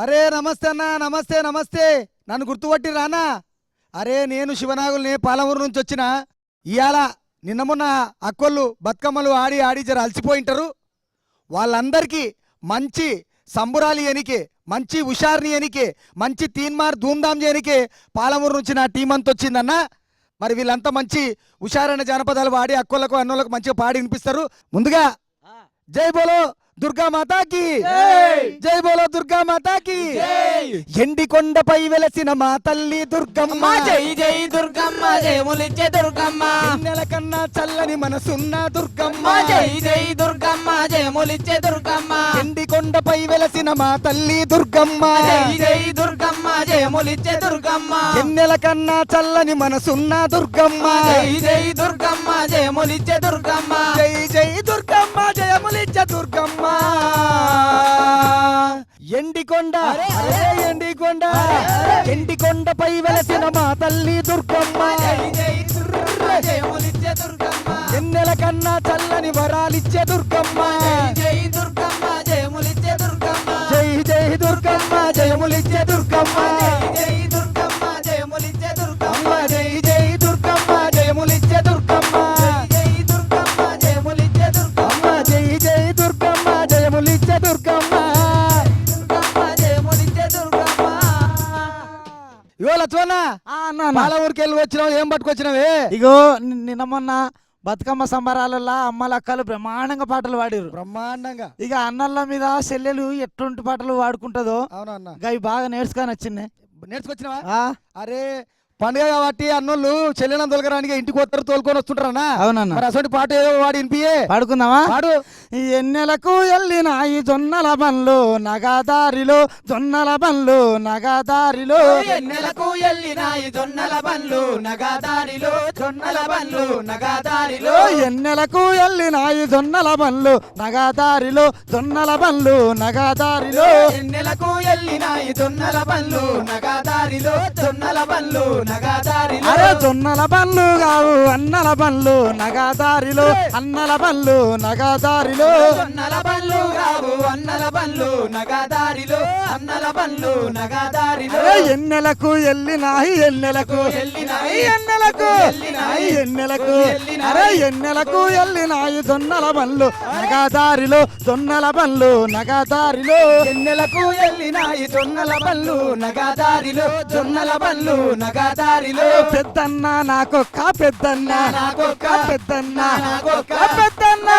అరే నమస్తే అన్న, నమస్తే నమస్తే. నన్ను గుర్తుపట్టి రానా? అరే నేను శివనాగుల్ని పాలమూరు నుంచి వచ్చిన. ఇవాళ నిన్న మొన్న అక్కోళ్ళు బతుకమ్మలు ఆడి ఆడి జర అలసిపోయింటారు. వాళ్ళందరికీ మంచి సంబురాలు ఎనికే, మంచి హుషార్ని ఎనికే, మంచి తీన్మార్ ధూమ్ధామ్ చేయనికే పాలమూరు నుంచి నా టీం అంతా వచ్చిందన్న. మరి వీళ్ళంతా మంచి హుషారైన జానపదాలు పాడి అక్కోళ్ళకు అన్నోళ్ళకు మంచిగా పాడి వినిపిస్తారు. ముందుగా జై బోలో దుర్గా మాతాకి, జై బోలో దుర్గా మాతాకి. ఎండి కొండపై వెలసిన మా తల్లి దుర్గమ్మ, జై జై దుర్గమ్మ, జయములిచ్చే దుర్గమ్మ. నెల కన్నా చల్లని మనసున్న దుర్గమ్మ, జై జై దుర్గమ్మ, జయములిచ్చే దుర్గమ్మ. ఎండి కొండపై వెలసిన మా తల్లి దుర్గమ్మ, జై జై దుర్గమ్మ, జయములిచ్చే దుర్గమ్మ. ఎన్నెల కన్నా చల్లని మనసున్న దుర్గమ్మ, జై జై దుర్గమ్మ, జయములిచ్చే దుర్గమ్మ. జై జై దుర్గమ్మ, జయములిచ్చే దుర్గమ్మ. ఎండికొండ, ఎండికొండ, ఎండికొండపై వెలసిన మా తల్లి దుర్గమ్మ, జై జై దుర్గమ్మ, జయములిచ్చే దుర్గమ్మ. ఎన్నెల కన్నా చల్లని వరాలిచ్చే దుర్గమ్మ, జై జై దుర్గమ్మ, జయములిచ్చే దుర్గమ్మ. జై జై దుర్గమ్మ, జయములిచ్చే దుర్గమ్మ. జై దుర్గమ్మ, జయములిచ్చే దుర్గమ్మ. జై జై దుర్గమ్మ, జయములిచ్చే దుర్గమ్మ. జై దుర్గమ్మ, జయములిచ్చే దుర్గమ్మ. జై జై దుర్గమ్మ, జయములిచ్చే దుర్గమ్మ. దుర్గమ్మ, జయములిచ్చే దుర్గమ్మ. ఇవాళ చూనా పాలమూరుకి వెళ్ళి వచ్చినావు, ఏం పట్టుకొచ్చినావే? ఇగో నిన్న మొన్న బతుకమ్మ సంబరాలలో అమ్మలక్కలు బ్రహ్మాండంగా పాటలు పాడిరు. బ్రహ్మాండంగా. ఇక అన్నల మీద చెల్లెలు ఎటువంటి పాటలు పాడుకుంటుందో అవునన్నా, అవి బాగా నేర్చుకొని వచ్చింది. నేర్చుకొచ్చినావా? అరే పండుగ కాబట్టి అన్నోళ్ళు చెల్లెనం తొలగరానికి ఇంటికి వస్తారు, తోలుకొని వస్తుంటారన్నా. అవునన్నా, మరి అసలు పాట ఏదో వాడి వినిపియే. పాడుకుందామా? పాడు. ఈ ఎన్నెలకు వెళ్ళిన ఈ జొన్నల బండ్లు నగాదారిలో, జొన్నల బండ్లు నగాదారిలో. ఎన్నెలకు ఎల్లినాయి జొన్నల బండ్లు నగాదారిలో, జొన్నల బండ్లు నగాదారిలో. ఎన్నెలకు వెళ్ళిన ఈ జొన్నల బండ్లు నగాదారిలో, జొన్నల బండ్లు నగాదారిలో. ఎన్నెలకు ఎల్లినాయి జొన్నల బండ్లు నగాదారిలో, జొన్నల బండ్లు నగాదారిలో. అరే జొన్నల బండ్లు కావు అన్నల బండ్లు నగాదారిలో, అన్నల బండ్లు నగాదారిలో. జొన్నల బండ్లు కావు అన్నల బండ్లు నగాదారిలో, అన్నల బండ్లు నగాదారిలో. అరే ఎన్నెలకు వెళ్ళినాయి, ఎన్నెలకు ఎల్లినాయి, ఎన్నెలకు ఎల్లినాయి, ఎన్నెలకు. ఎల్లినాయి. అరే ఎన్నెలకు వెళ్ళినాయి జొన్నల బండ్లు నగాదారిలో, జొన్నల బండ్లు నగాదారిలో. ఎన్నెలకు ఎల్లినాయి జొన్నల బండ్లు నగాదారిలో, జొన్నల బండ్లు నగాదారిలో. పెద్దన్న నాకొక్క పెద్దన్న, నాకొక్క పెద్దన్న నాకొక్క పెద్దన్న,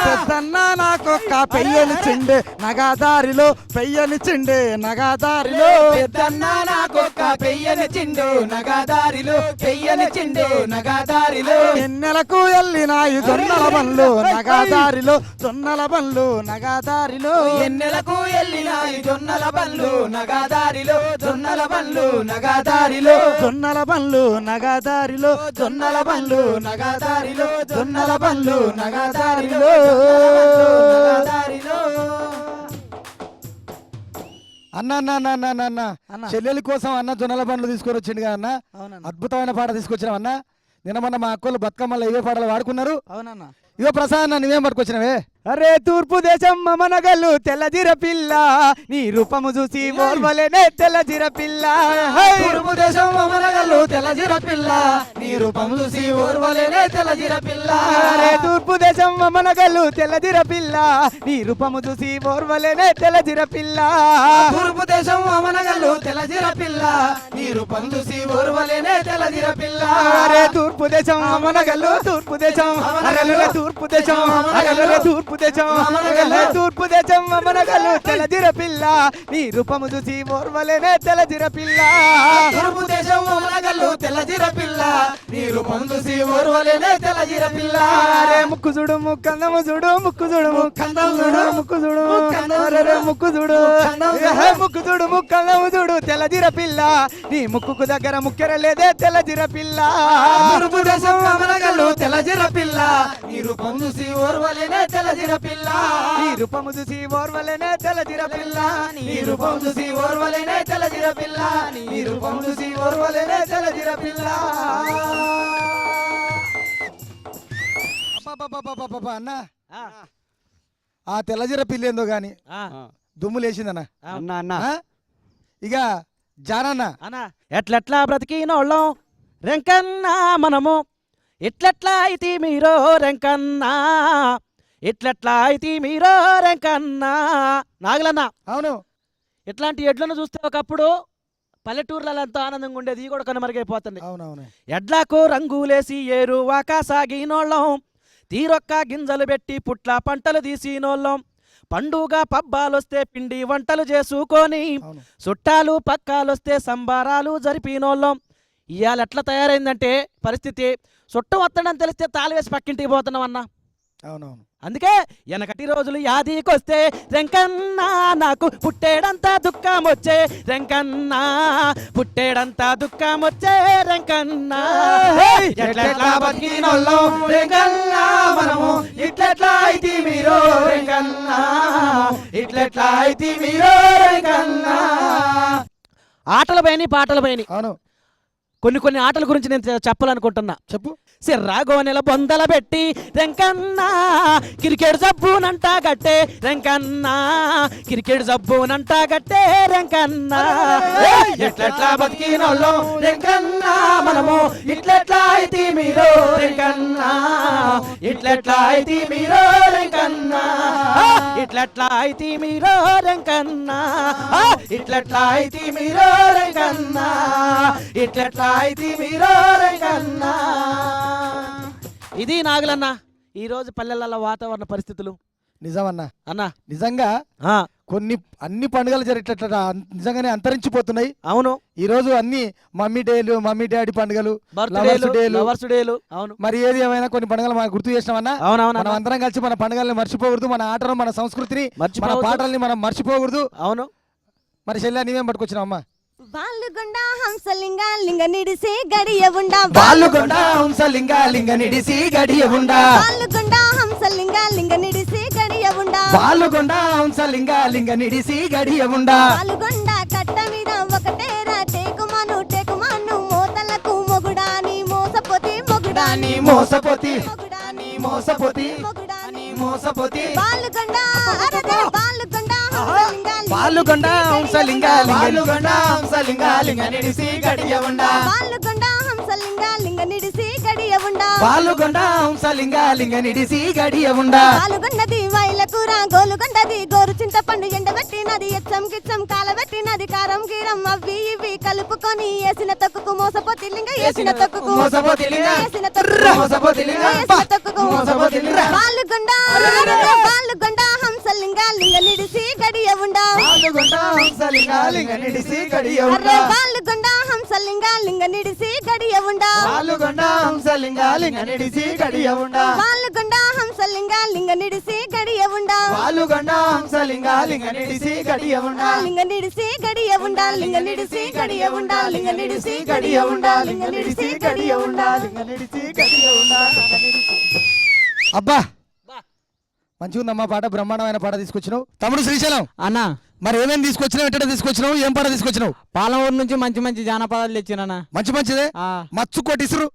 పెద్దన్న నాకొక్క పెయ్యని చిండే నగాదారిలో, పెయ్యని చిండే నగాదారిలో. పెద్దన్న నాకొక్క పెయ్యని చిండు నగాదారిలో, పెయ్యని చిండు నగాదారిలో. ఎన్నెలకు వెళ్ళినాయి జొన్నల బండ్లు నగాదారిలో, జొన్నల బండ్లు నగాదారిలో. ఎన్నెలకు ఎల్లినాయి జొన్నల బండ్లు నగాదారిలో, జొన్నల బండ్లు నగాదారిలో. జొన్నల బండ్లు నగాదారిలో, జొన్నల బండ్లు నగాదారిలో, జొన్నల బండ్లు నగాదారిలో, నగాదారిలో. అన్న అన్న అన్న అన్న అన్న అన్న అన్న. చెల్లెల కోసం అన్న జొన్నల బండ్లు తీసుకొని వచ్చిండు కదా అన్న. అవునన్న, అద్భుతమైన పాట తీసుకొచ్చినావు అన్న. నిన్న మొన్న మా అక్కలు బతుకమ్మలో ఇవే పాటలు వాడుకున్నారు. అవునన్న. ఇవో ప్రసాద్ అన్న, నువ్వేం పట్టుకొచ్చినవే? అరే తూర్పు దేశం మమనగలు తెల్లజిర పిల్ల, నీ రూపము చూసి ఓర్వలేనే తెల్లజిర పిల్ల. తూర్పు దేశం అమరగల్లు తెల్లజిర పిల్ల, నీ రూపం చూసి ఓర్వలేనే తెల్లజిర పిల్ల. అరే తూర్పు దేశం మమనగలు తెల్లజిర పిల్ల, నీ రూపము చూసి ఓర్వలేనే తెల్లజిర పిల్ల. తూర్పు దేశం అమరగల్లు తెల్లజిర పిల్ల, నీ రూపం చూసి ఓర్వలేనే తెల్లజిర పిల్ల. అరే తూర్పు దేశం మమనగలు, తూర్పు దేశం అరగలు, తూర్పు దేశం అరగలు, తూర్పు దేశం అరగలు, తూర్పు దేశం మమనగలు తెల్లజిర పిల్ల, నీ రూపము చూసి ఓర్వలేనే తెల్లజిర పిల్ల. తూర్పు దేశం అమరగల్లు తెల్లజిర పిల్ల, నీ రూపం చూసి ఓర్వలేనే తెల్లజిర పిల్ల. అరే ముక్కు చూడు ముక్కందము చూడు, ముక్కు చూడు ముక్కందము చూడు, ముక్కు చూడు అరే ముక్కు చూడు, ముక్కు చూడు ముక్కందము చూడు తెల్లజిర పిల్ల, నీ ముక్కుకు దగ్గర ముక్కెర లేదే తెల్లజిర పిల్ల. తూర్పు దేశం అమరగల్లు తెల్లజిర పిల్ల, నీ రూపం చూసి ఓర్వలేనే తెల్లజిర పిల్ల. నీ రూపము చూసి ఓర్వలేనే తెల్లజిర పిల్ల, నీ రూపం చూసి ఓర్వలేనే తెల్లజిర పిల్ల, నీ రూపం చూసి ఓర్వలేనే తెల్లజిర పిల్ల. అబ్బబ్బబ్బబ్బబ్బబ్బ అన్న, ఆ తెల్లజిర పిల్లేందో గాని దుమ్ము లేచిందన్న అన్న అన్న ఆ? ఇక జానన్న అన్నా ఎట్లెట్లా బ్రతికినోళ్ళం రెంకన్నా మనము ఎట్లెట్లా అయితే మీరో రెంకన్నా ఎట్లెట్లా అయితే మీరో రెంకన్నా నాగలన్నా అవును ఇట్లాంటి ఎడ్లను చూస్తే ఒకప్పుడు పల్లెటూర్లలో ఎంతో ఆనందంగా ఉండేది ఈ కూడా కనుమరుగైపోతుంది. అవునవును ఎడ్లకు రంగులేసి ఏరువాక సాగినోళ్ళం తీరొక్క గింజలు పెట్టి పుట్ల పంటలు తీసినోళ్ళం పండుగ పబ్బాలొస్తే పిండి వంటలు చేసుకొని అవును చుట్టాలు పక్కాలొస్తే సంబారాలు జరిపినోళ్ళం. ఇవాళ ఎట్లా తయారైందంటే పరిస్థితి చుట్టం వత్తడని తెలిస్తే తాళి వేసి పక్కింటికి పోతున్నాం అన్న. అవునవును అందుకే వెనకటి రోజులు యాదికొస్తే రెంకన్నా నాకు పుట్టేడంతా దుఃఖం వచ్చే రెంకన్నా పుట్టేడంతా దుఃఖం వచ్చే రెంకన్నా ఎట్లెట్లా బతికినోళ్ళం రెంకన్నా మనము ఇట్లెట్లా అయితే మీరు రెంకన్నా ఇట్లెట్లా అయితే మీరు రెంకన్నా. ఆటల పైన పాటల పైన అవును కొన్ని ఆటల గురించి నేను చెప్పాలనుకుంటున్నా. చెప్పు సిర్రాగోనెల బొందల పెట్టి రెంకన్నా క్రికెట్ జబ్బునంటా గట్టే రెంకన్నా క్రికెట్ జబ్బునంటా గట్టే రెంకన్నా ఎట్లెట్లా బతికినోళ్ళం రెంకన్నా మనము ఇట్లెట్లా అయితే మీరు రెంకన్నా ఇట్లెట్లా అయితే మీరు రెంకన్నా ఇట్లెట్లా అయితే మీరో రెంకన్నా ఇట్లెట్లా అయితే మీరు రెంకన్నా ఇట్లెట్లా అయితే మీరు రెంకన్నా. ఇది నాగులన్న ఈరోజు పల్లెలలో వాతావరణ పరిస్థితులు నిజమన్న అన్నా. నిజంగా కొన్ని అన్ని పండుగలు జరిగేటట్ల నిజంగానే అంతరించిపోతున్నాయి. అవును ఈ రోజు అన్ని మమ్మీ డేలు మమ్మీ డాడీ పండుగలు బర్త్డేలు డేలు. లవర్స్ డేలు. అవును మరి ఏది ఏమైనా కొన్ని పండుగలు మనం గుర్తు చేసినామన్నా అవునవును మనం అందరం కలిసి మన పండుగల్ని మర్చిపోకూడదు, మన ఆటలు మన సంస్కృతిని మన మర్చిపోవద్దు. పాటల్ని మనం మర్చిపోకూడదు. అవును మరి చెల్లె నీవేం పట్టుకొచ్చినావు అమ్మా? బాలుగొండ హంసలింగ లింగ నిడిసి గడియ ఉండా బాలుగొండ హంసలింగ లింగ నిడిసి గడియ ఉండా బాలుగొండ హంసలింగ లింగ నిడిసి గడియ ఉండా బాలుగొండ హంసలింగ లింగ నిడిసి గడియ ఉండా బాలుగొండ కట్ట మీద ఒకటేరా టేకుమాను మోతలకు మొగుడాని మోసపోతి మొగుడాని మోసపోతి మొగుడాని మోసపోతి మొగుడాని మోసపోతి బాలుగొండ అరదే బాలుగొండ హంసలింగ బాలుగొండ హంసలింగ బాలుగొండ హంసలింగ లింగ నిడిసి గడియ ఉండా బాలుగొండ హంసలింగ లింగ నిడిసి గడియ ఉండా బాలుగొండ హంసలింగ లింగ నిడిసి గడియ ఉండా పాలుగొండది వైల కూర గోలుగొండది గోరు చింతపండు ఎండబెట్టినది ఎచ్చం కిచ్చం కాలబెట్టినది కారం గీరం అవి ఇవి కలుపుకొని ఏసిన తొక్కుకు మోసపోతి లింగ ఏసిన తొక్కుకు మోసపోతి లింగ ఏసిన తొక్కుకు మోసపోతి లింగ ఏసిన తొక్కుకు మోసపోతి లింగ పాలుగొండ పాలుగొండ హంసలింగ లింగ నిడిసి గడియ ఉండా బాలుగొండ హంసలింగ లింగ నిడిసి గడియ అరే ఉండా పాలుగొండ హంసలింగ లింగ నిడిసి గడియ ఉండా బాలుగొండ హంసలింగ లింగ నిడిసి గడియ ఉండా పాలుగొండ హంసలింగ లింగ నిడిసి గడియ ఉండా బాలుగొండ హంసలింగ లింగ నిడిసి గడియ ఉండా లింగ నిడిసి గడియ ఉండా లింగ నిడిసి గడియ ఉండా లింగ నిడిసి గడియ ఉండా లింగ నిడిసి గడియ ఉండా లింగ నిడిసి గడియ ఉండా అబ్బా మంచిగా ఉందమ్మా పాట, బ్రహ్మాండమైన పాట తీసుకొచ్చినావు. తమ్ముడు శ్రీశైలం అన్నా మరి ఏమేమి తీసుకొచ్చినావు, ఎట్ట తీసుకొచ్చినావు, ఏం పాట తీసుకొచ్చినావు? పాలమూరు నుంచి మంచి మంచి జానపదాలు తెచ్చినా. మంచి మంచిదే. మచ్చు కొట్టి ఇసురు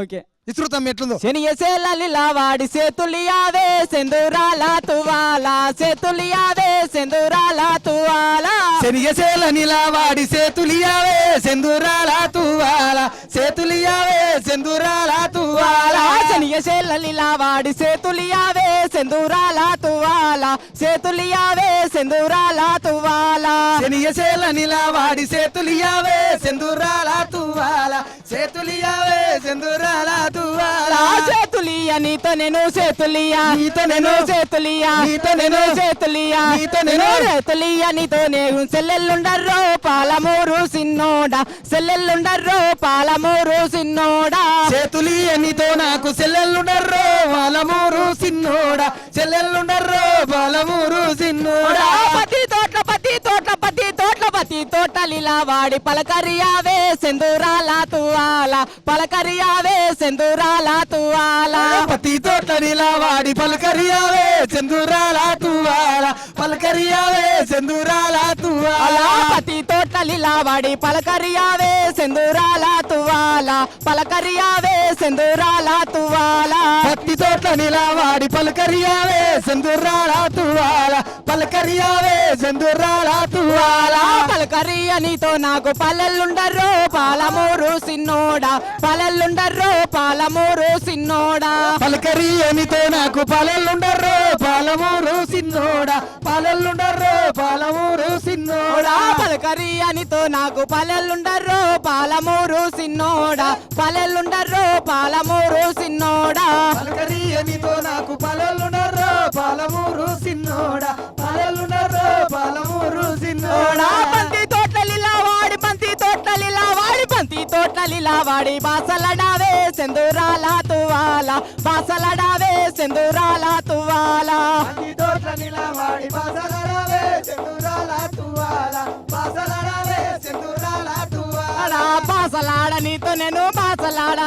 ఓకే ఇసురు తమ్మి ఎట్లుందో? శనియసేలలిలా వాడి సేతులియావే సెందురాల తువాలా సేతులియావే సెందురాల తువాలా శనియసేల నిలా వాడి సేతులియావే సెందురాల తువాల సేతులియావే సెందురాల తువాల శనియసేలలిలా వాడి సేతులియావే సెందురాల తువాలా సేతులియావే సెందురాల తువాలా శనియసేల నిలా వాడి సేతులియావే సెందురాల తువాల సేతులియావే సెందురాల తువాల సేతులియా నీతో నేను సేతులియా నీతో నేను సేతులియా నీతో నేను సేతులియా నీతో నేను సేతులియా నీతో నేను సెల్లెల్లుండర్రో పాలమూరు సిన్నోడా సెల్లెల్లుండర్రో పాలమూరు సిన్నోడా చేతులియ నీతో నాకు చెల్లెళ్ళుండర్రో పాలమూరు సిన్నోడా చెల్లెళ్ళుండర్రో పాలమూరు సిన్నోడా పతి తోట్ల పతి తోట్ల పతి తోట్ల పతి తోటలిలా వాడి పలకరియావే సెందురాల తువాల పలకరియావే సెందురాల తువాల పతి తోట నిలా వాడి పలకరియావే చందురాల తువాల పలకరియావే చందురాల తువాల పతి తోటలిలా వాడి పలకరియావే సెందురాల తువాల పలకరియావే సెందురాల తువాల పత్తి తోట నిలా వాడి పలకరియావే చందురాల తువాల తువాల పలకరియావే సెందురాల తువాల పలకరియ నీతో నాకు పల్లెల్లుండర్రో పాలమూరు సిన్నోడా పల్లెల్లుండర్రో పాలమూరు సిన్నోడా పలకరియనితో నాకు పాలెల్లుండర్రో పాలమూరు సిన్నోడా పాలెల్లుండర్రో పాలమూరు సిన్నోడా పలకరియ నీతో నాకు పల్లెల్లుండర్రో పాలమూరు సిన్నోడా పల్లెల్లుండర్రో పాలమూరు సిన్నోడా పలకరియనితో నాకు పాలెల్లుండర్రో పాలమూరు సిన్నోడా పాలెల్లుండర్రో పాలమూరు సిన్నోడా బంతి తోటలిలా వాడి బంతి తోటలిలా వాడి బంతి తోటలిలా వాడి బాసలడావే సెందురాల తువాల బాసలడావే సెందురాల తువాల బంతి తోట్ల నిలవాడి బాసలడావే సెందురాల తువాల బాసలడావే సెందురాల తువాల బాసలాడ నీతో నేను బాసలాడ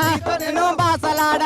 నేను బాసలాడ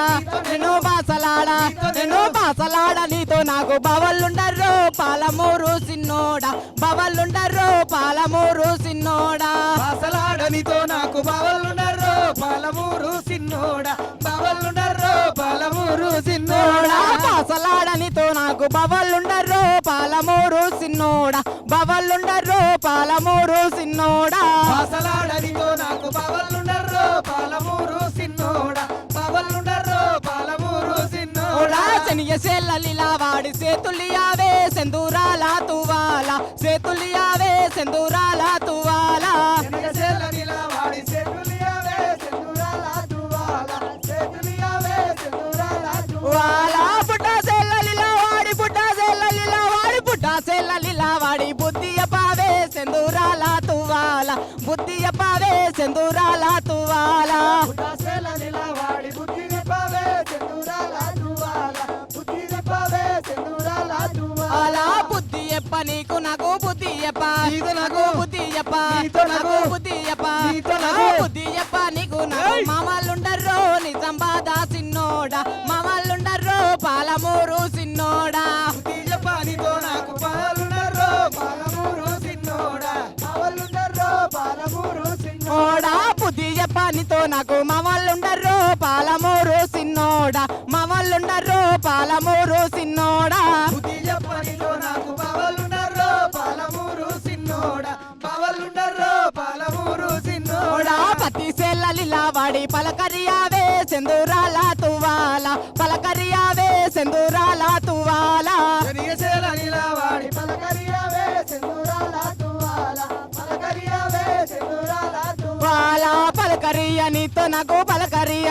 నేను బాసలాడ నేను బాసలాడ నీతో నాకు బవల్లుండర్రో పాలమూరు సిన్నోడా బవల్లుండర్రో పాలమూరు సిన్నోడా బాసలాడనితో నాకు బావలుండర్రో పాలమూరు సిన్నోడా బావలుండర్రో పాలమూరు సిన్నోడా బాసలాడ నీతో నాకు బవల్లుండర్రో పాలమూరు సిన్నోడా బవల్లుండర్రో పాలమూరు సిన్నోడా బాసలాడనితో నాకు బావలుండర్రో పాలమూరు సిన్నోడా బావలుండర్రో పాలమూరు సిన్నోడా శనియ సెల్లలిలా వాడి సేతులియావే సెందురాల తువాల సేతులియావే సెందురాల తువాల ఎనగసేల నిలవాడి సెతులియావే సెందురాల తువాల సెతులియావే సెందురాల తువాల బుడ్డా సెల్లలిలా వాడి బుడ్డా సెల్లలిలా వాడి బుడ్డా సెల్లలిలా వాడి బుద్ధియ పావే సెందురాల తువాల బుద్ధియ పావే సెందురాల తువాల బుడ్డాసేల నిలవాడి బుద్ధిని పావే సెందురాల తువాల బుద్ధిని పావే సెందురాల తువాల అలా బుద్ధి ఎప్ప నీకు నాకు బుద్ధి ఎప్ప నీకు నాకు బుద్ధి ఎప్ప నీతో నాకు బుద్ధి ఎప్ప నీతో నాకు బుద్ధి ఎప్ప నీకు నాకు మామల్లుండర్రో నిజంబాద సిన్నోడా మామల్లుండర్రో పాలమూరు సిన్నోడా బుద్ధి జపానితో నాకు పాలుండర్రో పాలమూరు సిన్నోడా పాలుండర్రో పాలమూరు సిన్నోడా బుద్ధి ఎప్ప నీతో నాకు మామల్లుండర్రో పాలమూరు సిన్నోడా మామల్లుండర్రో పాలమూరు సిన్నోడా బుద్ధి జపానితో నాకు పాలుండర్రో పాలమూరు సిన్నోడా పాలుండర్రో పాలమూరు సిన్నోడా పతి సెల్లలిలా వాడి పలకరియావే సెందురాల తువాల పలకరియావే సెందురాల తువాల ఎనగసేల నిలవాడి పలకరియావే సెందురాల తువాల పలకరియావే సెందురాల తువాల పలకరియ నీతో నాకు పలకరియ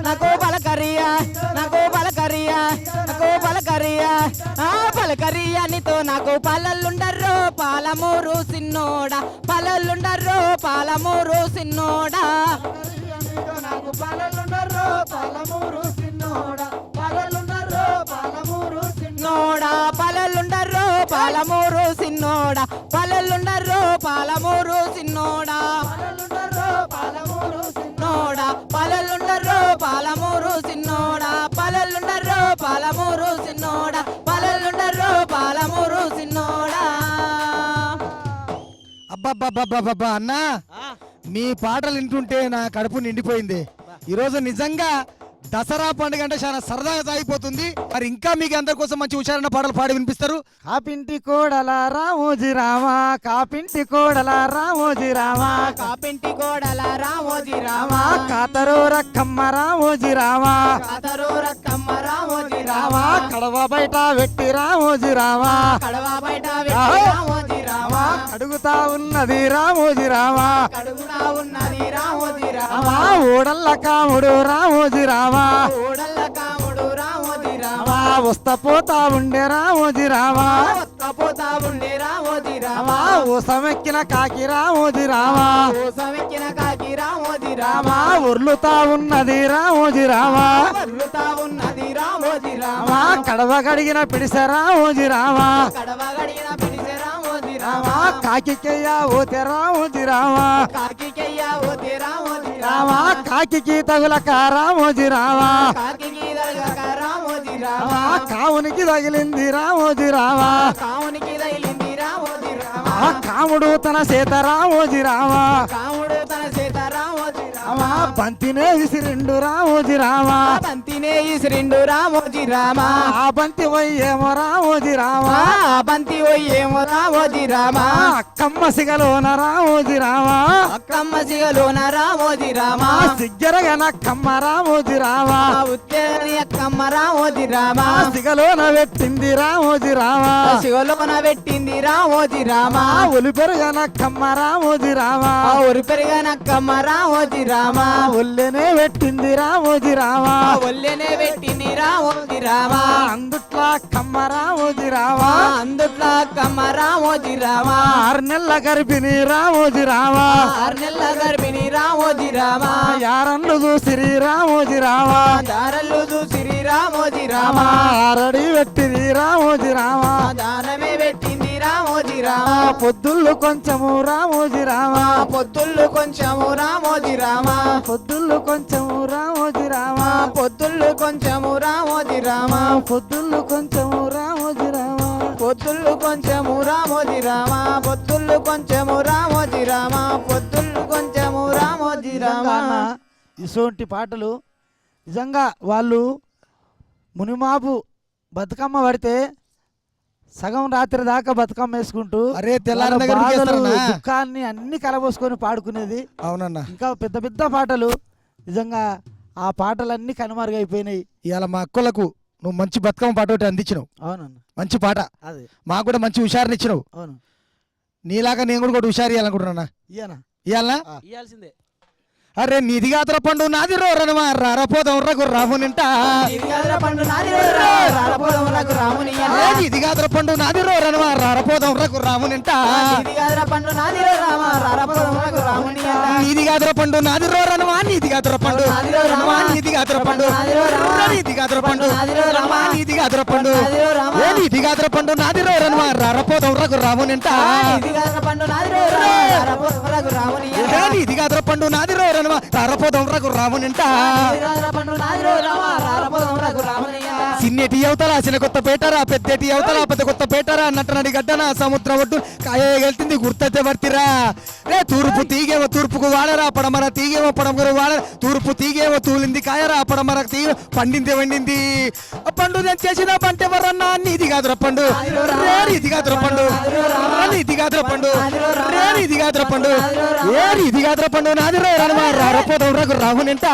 నాకు పలకరియ నాకు పలకరియ నాకు పలకరియ పలకరియ నీతో నాకు పల్లెల్లుండర్రో పాలమూరు సిన్నోడా పల్లెల్లుండర్రో పాలమూరు సిన్నోడా నాకు పాలలుండర్రో పాలమూరు సిన్నోడా పాలలుండర్రో పాలమూరు నోడా పల్లెల్లుండర్రో పాలమూరు సిన్నోడా పల్లెల్లుండర్రో పాలమూరు సిన్నోడా పాలలుండర్రో పాలమూరు నోడా పల్లెల్లుండర్రో పాలమూరు సిన్నోడా పల్లెల్లుండర్రో పాలమూరు సిన్నోడా పల్లెల్లుండర్రో పాలమూరు సిన్నోడా అబ్బబ్బబ్బబ్బబ్బా అన్నా మీ పాటలు వింటుంటే నా కడుపు నిండిపోయింది. ఈరోజు నిజంగా దసరా పండుగ అంటే చాలా సరదాగా సాగిపోతుంది. మరి ఇంకా మీకు అందరి కోసం మంచి ఉచ్చారణ పాటలు పాడి వినిపిస్తారు. కాపింటి కోడల రామోజీ రామా కాపింటి కోడల రామోజీ రామా కాపింటి కోడల రామోజీ రామా రామా కాతరో రక్కమ్మ రామోజీ రామా కాతరో రక్కమ్మ రామోజీ రామా రామా కడవ బయట వెట్టి రామోజీ రామా కడవ బయట వెట్టి రామోజీ రామా అడుగుతా ఉన్నది రామోజీ రామా కడుగునా ఉన్నది రామోజీ రామా రామా ఓడల్ల కాముడు రామోజీ రామా ఊడల్ల కాముడు రామోజీ రామా రామా వస్తా పోతా ఉండే రామోజీ రామా పోతా ఉండే రామోజీ రామా రామా ఊసమెక్కిన కాకి రామోజీ రామా కోసమెక్కిన కాకి రామోజీ రామా రామా ఉర్లుతా ఉన్నది రామోజీ రామా వర్లుతా ఉన్నది రామోజీ రామా రామా కడవ గడిగిన పిడిసె రామోజీ రామా కడవ గడిగిన పిలిసే రామోజీ రామా రామా కాకికయ్యా ఓతే రామోజీ రామా కాకికయ్యా ఓతే రామోజీ రామా రామా కాకికి తగులక రామోజీ రామా కాకికి తగలక రామోజీ రామా రామా కావునికి తగిలింది రామోజీ రామా కామునికి తగిలింది రామోజీ రామా ఆ కాముడు తన చేత రామోజీ రామా కాముడు తన చేత రామోజీ రామా రామ బంతినే విసిరిండు రామోజీ రామ బంతినే ఇసిరిండు రామోజీ రామ ఆ బంతి పోయేమో రామోజీ రామ బంతి పోయేమో రామోజీ రామ అక్కమ్మ సిగలోన రామోజీ రామ అక్కమ్మ సిగలోన రామోజీ రామ సిగ్గరగనక్కమ్మ రామోజీ రామ ఉత్తేని అక్కమ్మ రామోజీ రామ సిగలోన పెట్టింది రామోజీ రామ సిగలోన పెట్టింది రామోజీ రామ ఒలి పెరగనక్కమ్మ రామోజీ రామ ఊరు పెరిగనక్కమ్మ రామోజీ రామ ఒల్లెనే పెట్టింది రామోజీ రామ ఒళ్ళెనే పెట్టింది రామోజీ రామ అందుట్లా కమ్మ రామోజీ రామ అందుట్లో అక్కమ్మ రామోజీ రామ 6 నెలల గర్భిణి రామోజీ రామ 6 నెలల గర్భిణి రామోజీ రామ యారన్లు చూసిరి రామోజీ రామ దారల్లు చూసిరి రామోజీ రామ ఆరడి పెట్టింది రామోజీ రామ దానమే పెట్టింది రామోజీ రామ పొద్దుళ్ళు కొంచెము రామోజీ రామ పొద్దుళ్ళు కొంచెము రామోజీ రామ పొద్దుళ్ళు కొంచెము రామోజీ రామ పొద్దుళ్ళు కొంచెము రామోజీ రామ పొద్దుళ్ళు కొంచెము రామోజీ రామ పొద్దుళ్ళు కొంచెము రామోజీ రామ పొద్దుళ్ళు కొంచెము రామోజీ రామ పొద్దుళ్ళు కొంచెము రామోజీ రామ ఇటువంటి పాటలు నిజంగా వాళ్ళు మునిమాపు బతుకమ్మ పడితే సగం రాత్రి దాకా బతుకమ్మ వేసుకుంటూ అరే తెల్లారి వాళ్ళ దగ్గరికి బాధలు, వేస్తారన్నా? దుఃఖాన్ని అన్ని కలబోసుకొని పాడుకునేది. అవునన్నా ఇంకా పెద్ద పెద్ద పాటలు నిజంగా ఆ పాటలన్నీ కనుమరుగైపోయినాయి. ఇవాళ మా అక్కలకు నువ్వు మంచి బతుకమ్మ పాట ఒకటి అందించినావు, అవునన్న మంచి పాట. అదే మాకు కూడా మంచి హుషారుని ఇచ్చినావు. అవును నీలాగా నేను కూడా ఒకటి హుషారు ఇవ్వాలనుకుంటున్నా. ఇయ్యనా ఇవాళ ఇయ్యాల్సిందే. అరే నిధి గాత్ర పండు నాది రోరనమా రారపోదాం రఘు రామునింట. పండు నాది రారపోదాం రఘు రాముని నిధి గాత్ర పండు నాది రోరనమా రారపోదాం రఘు రామునింట. పండు నాది రామ రారపోదాం రఘు రాముని నీది గాత్ర పండు నాది రోరనమా నీది గాత్ర పండు నీది గాత్ర పండు నీది గాత్ర పండు నీది గాత్ర పండు ఏ నీది గాత్ర పండు నాది రోరనమా రారపోదాం రఘు రామునింట. పండు నాది రారపోదాం రఘు రాముని ఏ నీది గాత్ర పండు నాది రోరనమా రారపోదాం రఘు రామునింట. పండు నాది రామ రారపోదాం రఘు రాముని చిన్నటి అవతల చిన్న కొత్త పేటరా పెద్దటి అవతల పెద్ద కొత్త పేటరా నట్టనడి గడ్డన సముద్రం ఒడ్డు కాయ గెలిచింది గుర్తైతే వర్తిరా. రే తూర్పు తీగేమో తూర్పుకు వాడరా పడమర తీగేమో పడమరు వాడరా. తూర్పు తీగేమో తూలింది కాయరా పడమర తీగ పండింది వండింది. పండు నేను చేసిన పంట ఎవరన్నా నీది కాదురా పండు రే నీది కాదురా పండు నీది కాదురా పండు రే నీది కాదురా పండు ఏ నీది కాదురా పండు నాది రే రనమా రారపోదాం రఘు రామునింట.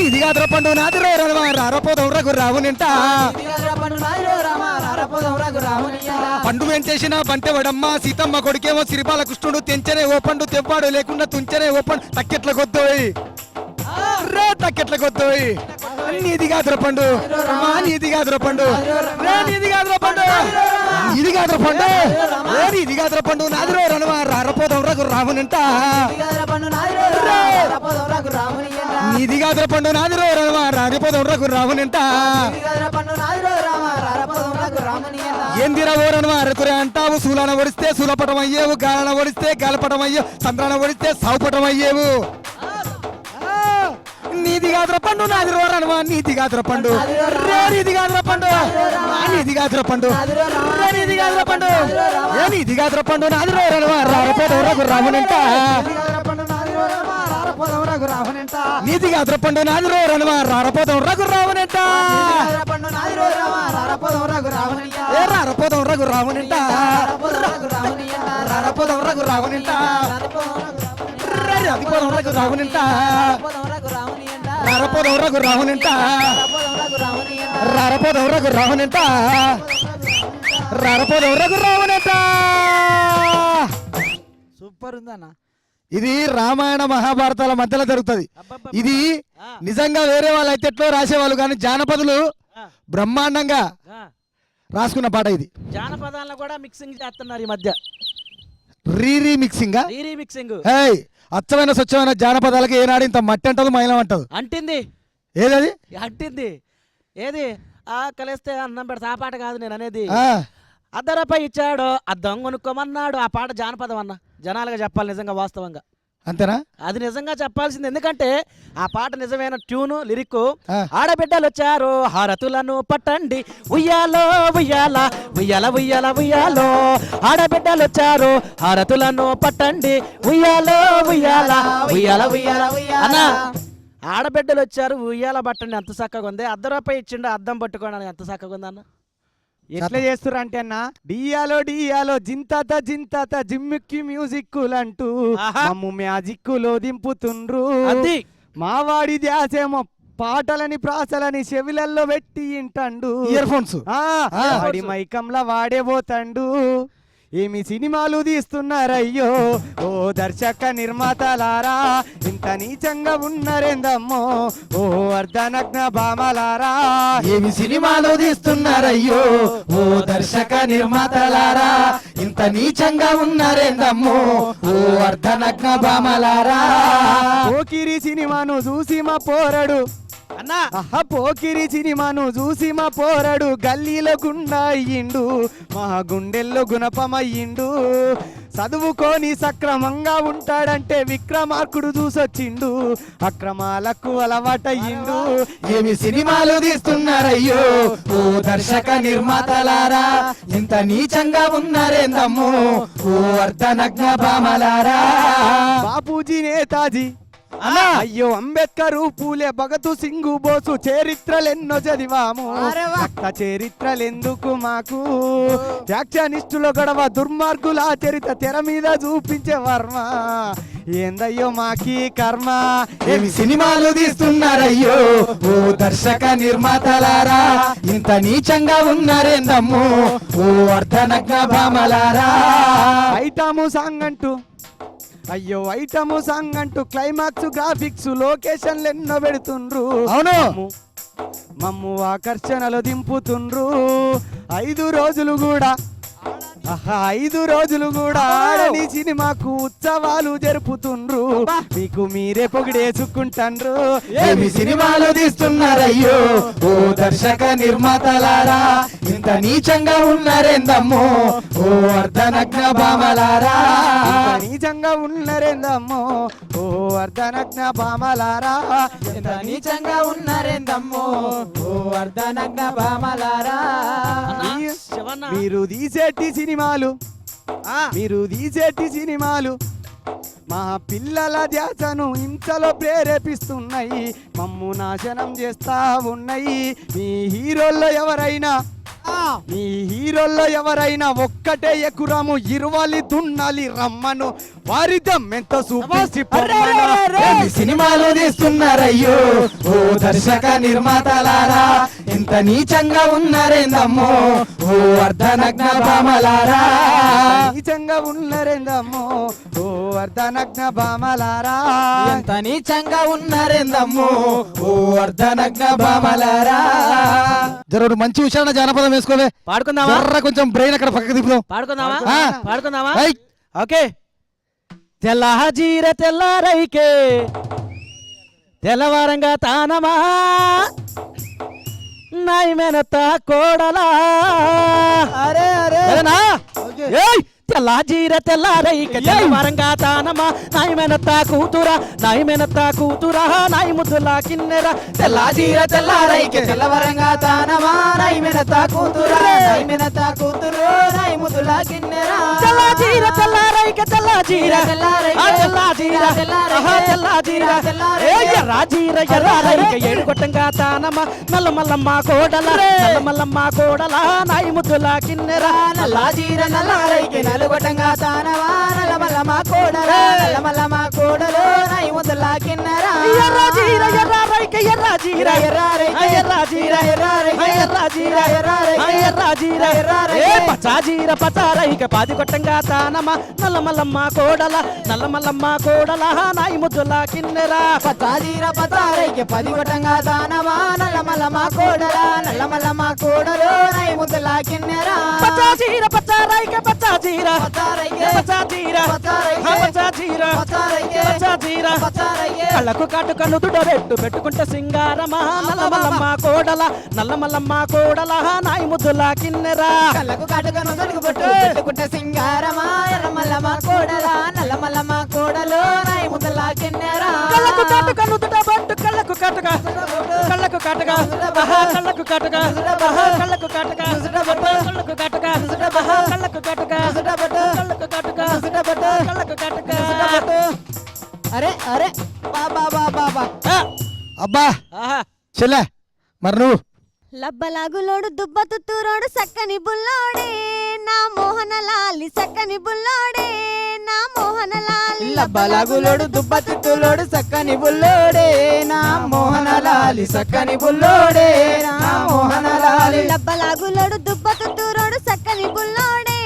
ఇది కాదురా పండు నాది రే రనమా రారపోదాం రఘు రామునింట. పండు వెంచేసిన బంటెవడమ్మ సీతమ్మ కొడుకేమో సిరిపాల కృష్ణుడు తెంచనే ఓ పండు తెవ్వాడు లేకుండా తుంచనే ఓ పండు తక్కెట్ల కొద్దోయి రే తక్కెట్ల కొద్దోయి. నీది కాదురా పండు మా నీది కాదురా పండు రే నీది కాదురా పండు ఇది కాదురా పండు రే నీది కాదురా పండు నాది రే రనమా రారపోదాం రఘు రామునింట. నీది కాదురా పండు నాది రే రనమా రారిపోదాం రఘు రామునింట. ఏందిరా ఓరను అరకురే అంటావు సూలాన ఒడిస్తే సూలపటం అయ్యేవు గాలన ఒడిస్తే గాలపటం అయ్యేవు సంద్రాన ఒడిస్తే సావుపటం అయ్యేవు. నీది కాదురా పండు నాది రోరనమా నీది కాదురా పండు రే నీది కాదురా పండు నీది కాదురా పండు రే నీది కాదురా పండు ఏ నీది కాదురా పండు నాది రోరనమా రారపోదాం రఘు రామునింట. నీది కాదురా పండు నాది రోరనమా రారపోదాం రఘు రామునింట. ఏ రారపోదాం రఘు రామునింట రారపోదాం రఘు రామునింట రారపోదాం రఘు రామునింట రారపోదాం రఘు రామునింట రారపోదాం రఘు రామునింట రారపోదాం రఘు రామునింట. సూపర్ ఉందన్న. ఇది రామాయణ మహాభారతాల మధ్యలో జరుగుతుంది. అబ్బబ్బబ్బ. ఇది నిజంగా వేరే వాళ్ళు అయితే ఎట్లో రాసేవాళ్ళు కానీ జానపదులు బ్రహ్మాండంగా ఆ, రాసుకున్న పాట ఇది. జానపదాలను కూడా మిక్సింగ్ చేస్తున్నారు ఈ మధ్య. రీ మిక్సింగ్ రీరీ మిక్సింగ్ అచ్చమైన స్వచ్ఛమైన జానపదాలకి ఏనాడు ఇంత మట్టి అంటదు మైలం అంటదు. అంటింది ఏదది అంటింది ఏది ఆ కలిస్తే అన్నం పెడతా ఆ పాట కాదు నేను అనేది. ఆ, అద్దరపై ఇచ్చాడు అద్దం కొనుక్కోమన్నాడు ఆ పాట జానపదం అన్న. జనాలుగా చెప్పాలి నిజంగా వాస్తవంగా. అంతేనా? అది నిజంగా చెప్పాల్సింది, ఎందుకంటే ఆ పాట నిజమైన ట్యూను లిరిక్. ఆ. ఆడబిడ్డలు వచ్చారు హారతులను పట్టండి ఉయ్యాలో ఉయ్యాల ఉయ్యాల ఉయ్యాల ఉయ్యాలో. ఆడబిడ్డలు వచ్చారు హారతులను పట్టండి ఉయ్యాలో ఉయ్యాల ఉయ్యాల ఉయ్యాల అన్నా. ఆడబిడ్డలు వచ్చారు ఉయ్యాల పట్టండి ఎంత చక్కగా ఉంది. అర్ధ రూపాయి ఇచ్చిండు అద్దం పట్టుకోవడానికి ఎంత చక్కగా ఉంది అన్న. ఎట్లా చేస్తున్నారు అంటే అన్న, డియాలో డియాలో జింతాత జింతాత జిమ్మిక్కి మ్యూజిక్కులంటూ ఆహా. మమ్ము మ్యాజిక్కులో దింపుతుండ్రు. అది మావాడి ధ్యాసేమో పాటలని ప్రాసలని చెవిలల్లో పెట్టి ఇంటండు. Ear phones. వాడి మైకంలా వాడే పోతాండు. ఏమి సినిమాలు తీస్తున్నారయ్యో ఓ దర్శక నిర్మాతలారా, ఇంత నీచంగా ఉన్నారేందమ్మో ఓ అర్ధనగ్న భామలారా. ఏమి సినిమాలు తీస్తున్నారయ్యో ఓ దర్శక నిర్మాతలారా, ఇంత నీచంగా ఉన్నారేందమ్మో ఓ అర్ధనగ్న భామలారా. పోకిరి సినిమాను చూసి మా పోరడు అన్నా పోకిరి సినిమాను చూసి మా పోరడు గల్లీలో గుండా అయ్యిండు, మా గుండెల్లో గుణపమయ్యిండు. చదువుకొని సక్రమంగా ఉంటాడంటే విక్రమార్కుడు చూసొచ్చిండు, అక్రమాలకు అలవాటయ్యిండు. ఏమి సినిమాలు తీస్తున్నారయ్యో ఓ దర్శక నిర్మాతలారా, ఇంత నీచంగా ఉన్నారేందమ్మో ఓ అర్ధనగ్న భామలారా. బాపూజీ నేతాజీ అయ్యో అంబేద్కర్ పూలే భగతు సింగు బోసు చరిత్రలెన్నో చదివాము, రక్త చరిత్రలెందుకు మాకు. వ్యాఖ్యానిష్టుల గొడవ దుర్మార్గుల చరిత్ర తెర మీద చూపించే వర్మ, ఏందయ్యో మాకీ కర్మ. ఏమి సినిమాలు తీస్తున్నారయ్యో ఓ దర్శక నిర్మాతలారా, ఇంత నీచంగా ఉన్నారేందమ్మో ఓ అర్ధనగ్న భామలారా. ఐటము సాంగ్ అంటూ అయ్యో ఐటము సాంగ్ అంటూ క్లైమాక్స్ గ్రాఫిక్స్ లొకేషన్లు ఎన్నో పెడుతుండ్రు. అవును. మమ్ము ఆకర్షణలు దింపుతుండ్రు. 5 రోజులు కూడా 5 రోజులు కూడా ఆడని సినిమాకు ఉత్సవాలు జరుపుతుండ్రు. మీకు మీరే పొగిడేసుకుంటాండ్రు. ఏమి సినిమాలు తీస్తున్నారయ్యో ఓ దర్శక నిర్మాతలారా, ఇంత నీచంగా ఉన్నారేందమ్మో ఓ అర్ధనగ్న భామలారా. ఇంత నీచంగా ఉన్నారేందమ్మో ఓ అర్ధనగ్న భామలారా. ఎంత నీచంగా ఉన్నారేందమ్మో ఓ అర్ధనగ్న భామలారా. శివన్న మీరు తీసేటి సినిమాలు మీరు తీసేటి సినిమాలు మా పిల్లల ధ్యాసను హింసలో ప్రేరేపిస్తున్నాయి, మమ్ము నాశనం చేస్తా ఉన్నాయి. మీ హీరోల్లో ఎవరైనా ఒక్కటే ఎకురము ఇరువాలి దున్నాలి రమ్మను, వారి దమ్మెంతో చూపించి పొమ్మను. ఏమి సినిమాలు తీస్తున్నారయ్యో ఓ దర్శక నిర్మాతలారా, ఇంత నీచంగా ఉన్నారేందమ్మో ఓ అర్ధనగ్న భామలారా. నీచంగా ఉన్నారేందమ్మో ఓ అర్ధనగ్న భామలారా. ఎంత నీచంగా ఉన్నారేందమ్మో ఓ అర్ధనగ్న భామలారా. జర మంచి ఉచ్చారణ జానపదం వేసుకోవే. పాడుకుందామా? జర్ర కొంచెం బ్రెయిన్ అక్కడ పక్కకు తిప్పుదాం. పాడుకుందామా? ఆ. పాడుకుందామా? ఐ. ఓకే. తెల్లజీర తెల్లారైకే తెల్లవారంగా తానమా నాయమెనత కోడలా. అరే అరే అరేనా? ఏయ్! తెల్లాజీర తెల్లారైకే తెల్లవారంగా తానమా నాయమెనత కూతురా నాయమెనత కూతురా నాయ ముద్దులా కిన్నెర. తెల్లాజీర తెల్లారైకే తెల్లవరంగా తానమా నైమెనత కూతురా నైమెనత కూతురు నై ముదుల గిన్నెరా. తెల్లాజీర తెల్లారైకే తెల్లాజీర తెల్లారైకే ఆ తెల్లాజీర ఆహా తెల్లాజీర ఎర్రాజీర ఎర్రారైకే ఏడుగొట్టంగా తానమా నల్లమల్లమ్మ కోడల నల్లమల్లమ్మ కోడల నాయ ముద్దులా కిన్నెర. నల్లాజీర నల్లారైకే నలుగొట్టంగా తానవా నల్లమల్లమ్మ కోడలు నల్లమల్లమ్మ కోడలు నై ముదుల గిన్నెరా. ఎర్రాజీర ఎర్రారైకే ఎర్రాజీర ఎర్రారైకే ఎర్రాజీర ఎర్రారైకే ఎర్రాజీర ఎర్రారైకే ఎర్రాజీర ఎర్రారైకే పచాజీర పచారైకే పాది కొట్టంగా తానమా నల్లమల్లమ్మ కోడల నల్లమల్లమ్మ కోడల నాయ ముద్దుల కిన్నెరా. పచాజీర పచారైకే పది కొట్టంగా తానవా నల్లమల్లమ్మ కోడల నల్లమల్లమ్మ కోడలు నై ముదుల గిన్నెరా. పచాజీర పచారైకే పచాజీర పచారైకే పచాజీర పచారైకే పచాజీర పచారైకే పచాజీర పచారైకే కళ్ళకు కాటుకను దుడబెట్టు పెట్టుకుంటే సింగారమా నల్లమల్లమ్మ కోడల నల్లమల్లమ్మ కోడల నాయ ముద్దుల కిన్నెరా. కళ్ళకు కాటుకను దొడుగు పట్టు పెట్టుకుంటే సింగారమా ఎర్రమల్లమ్మ కోడల నల్లమల్లమ్మ కోడలు నై ముదుల కాటుక నుదుట బొట్టు కళ్ళకు కాటుక కళ్ళకు కాటుక ఆహా కళ్ళకు కాటుక ఆహా కళ్ళకు కాటుక కళ్ళకు కాటుక ఆహా కళ్ళకు కాటుక కళ్ళకు కాటుక కళ్ళకు కాటుక అరే అరే బాబా బాబా బా అబ్బా ఆహా చెల్లె మరి నువ్వు లబ్బలాగులోడు దుబ్బ తుత్తూరోడు సక్కని బుల్లోడే నా మోహన లాలి సక్కని బుల్లోడే నా మోహన లాలి లబ్బలాగులోడు దుబ్బ తిత్తులోడు సక్కని బుల్లోడే నా మోహన లాలి సక్కని బుల్లోడే నా మోహన లాలి లబ్బలాగులోడు దుబ్బ తుత్తూరోడు సక్కని బుల్లోడే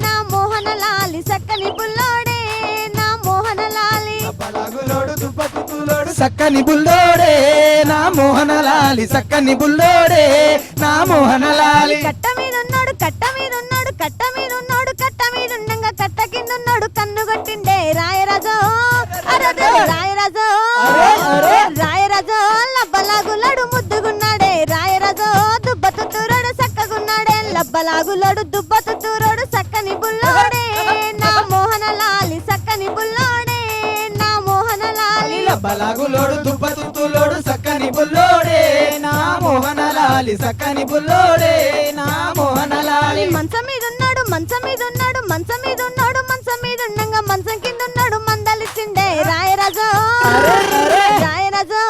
నా మోహన లాలి సక్కని బుల్లోడే నా మోహన లాలి బలాగులోడు దుబ్బతులోడు సక్కని బుల్లోడే నా మోహనలాలి సక్కని బుల్లోడే నా మోహనలాలి కట్ట మీద ఉన్నాడు కట్ట మీద ఉన్నాడు కట్ట మీద ఉన్నాడు కట్ట మీద ఉండంగా కట్ట కింద ఉన్నాడు కన్ను కొట్టిండే రాయరాజో అరే రాయరాజో రాయరాజో లబ్బలాగులాడు ముద్దుగున్నాడే రాయరాజో దుబ్బ తుత్తూరోడు సక్కగున్నాడే లబ్బలాగులాడు దుబ్బ తుత్తూరోడు సక్కని బుల్లోడే నా మోహన లాలి సక్కని బుల్లోడే నా మోహన లాలి లబ్బలాగులోడు దుబ్బ తిత్తులోడు సక్కని బుల్లోడే నా మోహన లాలి సక్కని బుల్లోడే నా మోహన లాలి మంచం మీద ఉన్నాడు మంచం మీద ఉన్నాడు మంచం మీద ఉన్నాడు మంచం మీద ఉండంగా మంచం కింద ఉన్నాడు మందలిచ్చిండే రాయరాజో రాయరాజో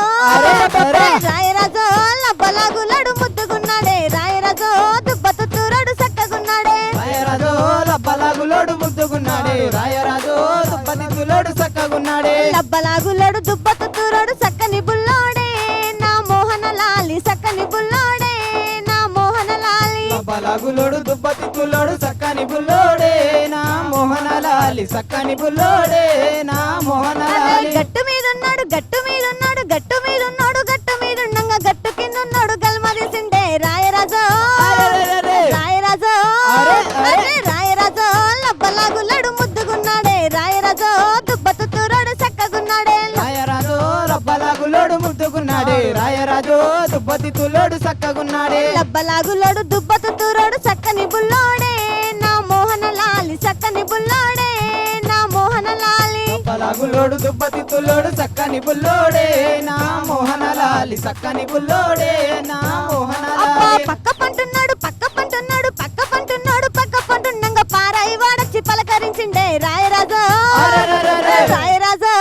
రాయరాజో లబ్బలాగులాడు ముద్దుగున్నాడే రాయరాజో దుబ్బ తుత్తూరోడు సక్కగున్నాడే రాయరాజో లబ్బలాగులోడు ముద్దుగున్నాడే రాయరాజో దుబ్బ తిత్తులోడు సక్కగున్నాడే లబ్బలాగులాడు దుబ్బ తుత్తూరోడు సక్కని బుల్లోడే నా మోహన లాలి సక్కని బుల్లోడే నా మోహన లాలి లబ్బలాగులోడు దుబ్బ తిత్తులోడు సక్కని బుల్లోడే నా మోహన లాలి సక్కని బుల్లోడే నా మోహన లాలి గట్టు మీద ఉన్నాడు గట్టు మీద ఉన్నాడు గట్టు మీద ఉన్నాడు గట్టు మీద ఉండంగా గట్టు కింద ఉన్నాడు గల్మదిసిండే రాయరాజో రాయరాజో రాయరాజో లబ్బలాగులాడు ముద్దుగున్నాడే రాయరాజో దుబ్బ తుత్తూరోడు సక్కగున్నాడే రాయరాజో లబ్బలాగులోడు ముద్దుగున్నాడే రాయరాజో దుబ్బ తిత్తులోడు సక్కగున్నాడే లబ్బలాగులాడు దుబ్బ తుత్తూరోడు సక్కని బుల్లోడే నా మోహన లాలి సక్కని బుల్లోడే నా మోహన లాలి లబ్బలాగులోడు దుబ్బ తిత్తులోడు సక్కని బుల్లోడే నా మోహన లాలి సక్కని బుల్లోడే నా మోహన అబ్బా లాలి పక్క పంటున్నాడు పక్క పంటున్నాడు పక్క పంటున్నాడు పక్క పంటుండగా పారాయి వాడచ్చి పలకరించిండే రాయరాజో రాయరాజో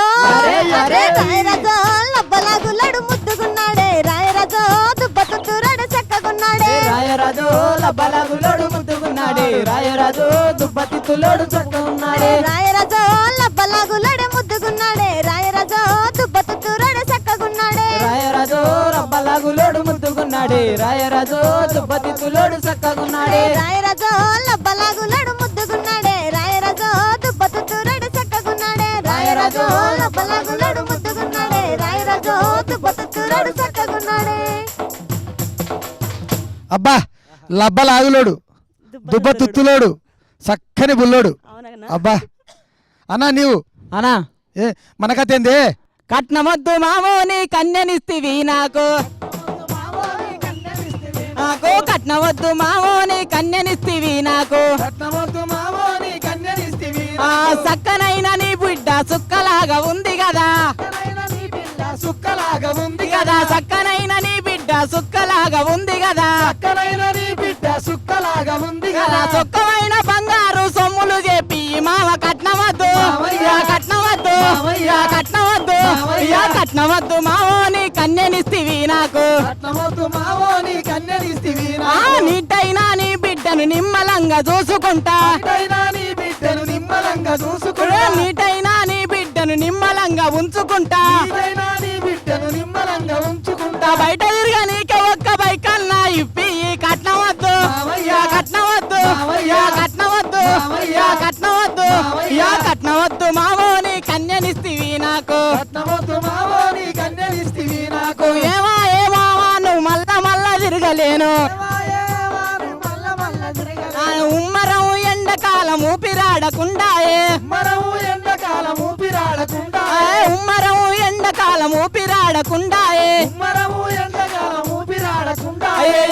రాయరాజో లబ్బలాగులాడు ముద్దుగున్నాడే రాయరాజో దుబ్బ తుత్తూరోడు చక్కగున్నాడే రాయరాజో లబ్బలాగులోడు ముద్దుగున్నాడే రాయరాజో దుబ్బ తిత్తులోడు చక్కగున్నాడే రాయరాజో లబ్బలాగులాడే ముద్దుగున్నాడే రాయరాజో దుబ్బ తుత్తూరోడు చక్కగున్నాడే రాయరాజో లబ్బలాగులోడు ముద్దుగున్నాడే రాయరాజో దుబ్బ తిత్తులోడు చక్కగున్నాడే రాయరాజో లబ్బలాగులాడు ముద్దుగున్నాడే రాయరాజో దుబ్బ తుత్తూరోడు చక్కగున్నాడే రాయరాజో లబ్బలాగులాడు ముద్దుగున్నాడే రాయరాజో దుబ్బ తుత్తూరోడు చక్కగున్నాడే అబ్బా లబ్బలాగులోడు దుబ్బ తుత్తులోడు సక్కని బుల్లోడు అబ్బా అన్నా నీవు అనా ఏ మన కథ ఏంది కట్నమొద్దు మామోని కన్యనిస్తివి నాకు నాకు కట్నవద్దు మామోని కన్యనిస్తివి నాకు ఆ సక్కనైన నీ బిడ్డ సుక్కలాగా ఉంది కదా సుక్కలాగా ఉంది కదా సక్కనైన నీ బిడ్డ సుక్కలాగా ఉంది కదా సుక్కలాగా ఉంది కదా సొక్కమైన బంగారు సొమ్ములు చెప్పి మామ కట్నవద్దు యా కట్నవద్దు యా కట్నవద్దు యా కట్నవద్దు మామోని కన్యనిస్తివి నాకు మావోని కన్యనిస్తివి ఆ నీటైనా నీ బిడ్డను నిమ్మలంగా చూసుకుంటా నీ బిడ్డను నిమ్మలంగా చూసుకుంటా నీటైనా నీ బిడ్డను నిమ్మలంగా ఉంచుకుంటా నీ బిడ్డను నిమ్మలంగా ఉంచుకుంటా బయట తిరిగా నీకే ఒక్క బైకన్నా ఇప్పి ఈ కట్నవద్దు యా కట్నవద్దు యా కట్నవద్దు యా కట్నవద్దు యా కట్నవద్దు మామోని కన్యనిస్తివి నాకు మావోని కన్యనిస్తివి నాకు ఏమా ఏమావా నువ్వు మళ్ళా తిరగలేను ఆ ఉమ్మరం ఎండకాలం ఊపిరాడకుండాయే మనము ఎండకాలం ఊపిరాడకుండా ఉమ్మరం ఎండకాలం ఊపిరాడకుండాయే మనము ఎండకాలం ఊపిరాడకుండా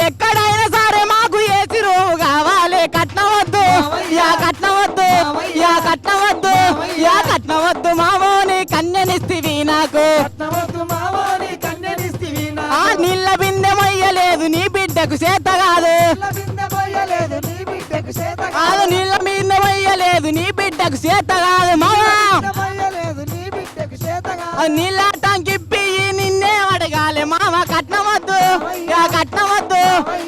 ఎక్కడైనా సరే మాకు ఏసి రూము కావాలి కట్నవద్దు యా కట్నవద్దు యా కట్నవద్దు యా కట్నవద్దు మామోని కన్యనిస్తివి నాకు రత్నవద్దు బిడ్డకు చేత కాదు కాదు నీళ్ళ మీద పోయలేదు నీ బిడ్డకు చేత కాదు మావా నీళ్ళాటంకిప్పి నిన్నే అడగాలి మామ కట్నవద్దు యా కట్నవద్దు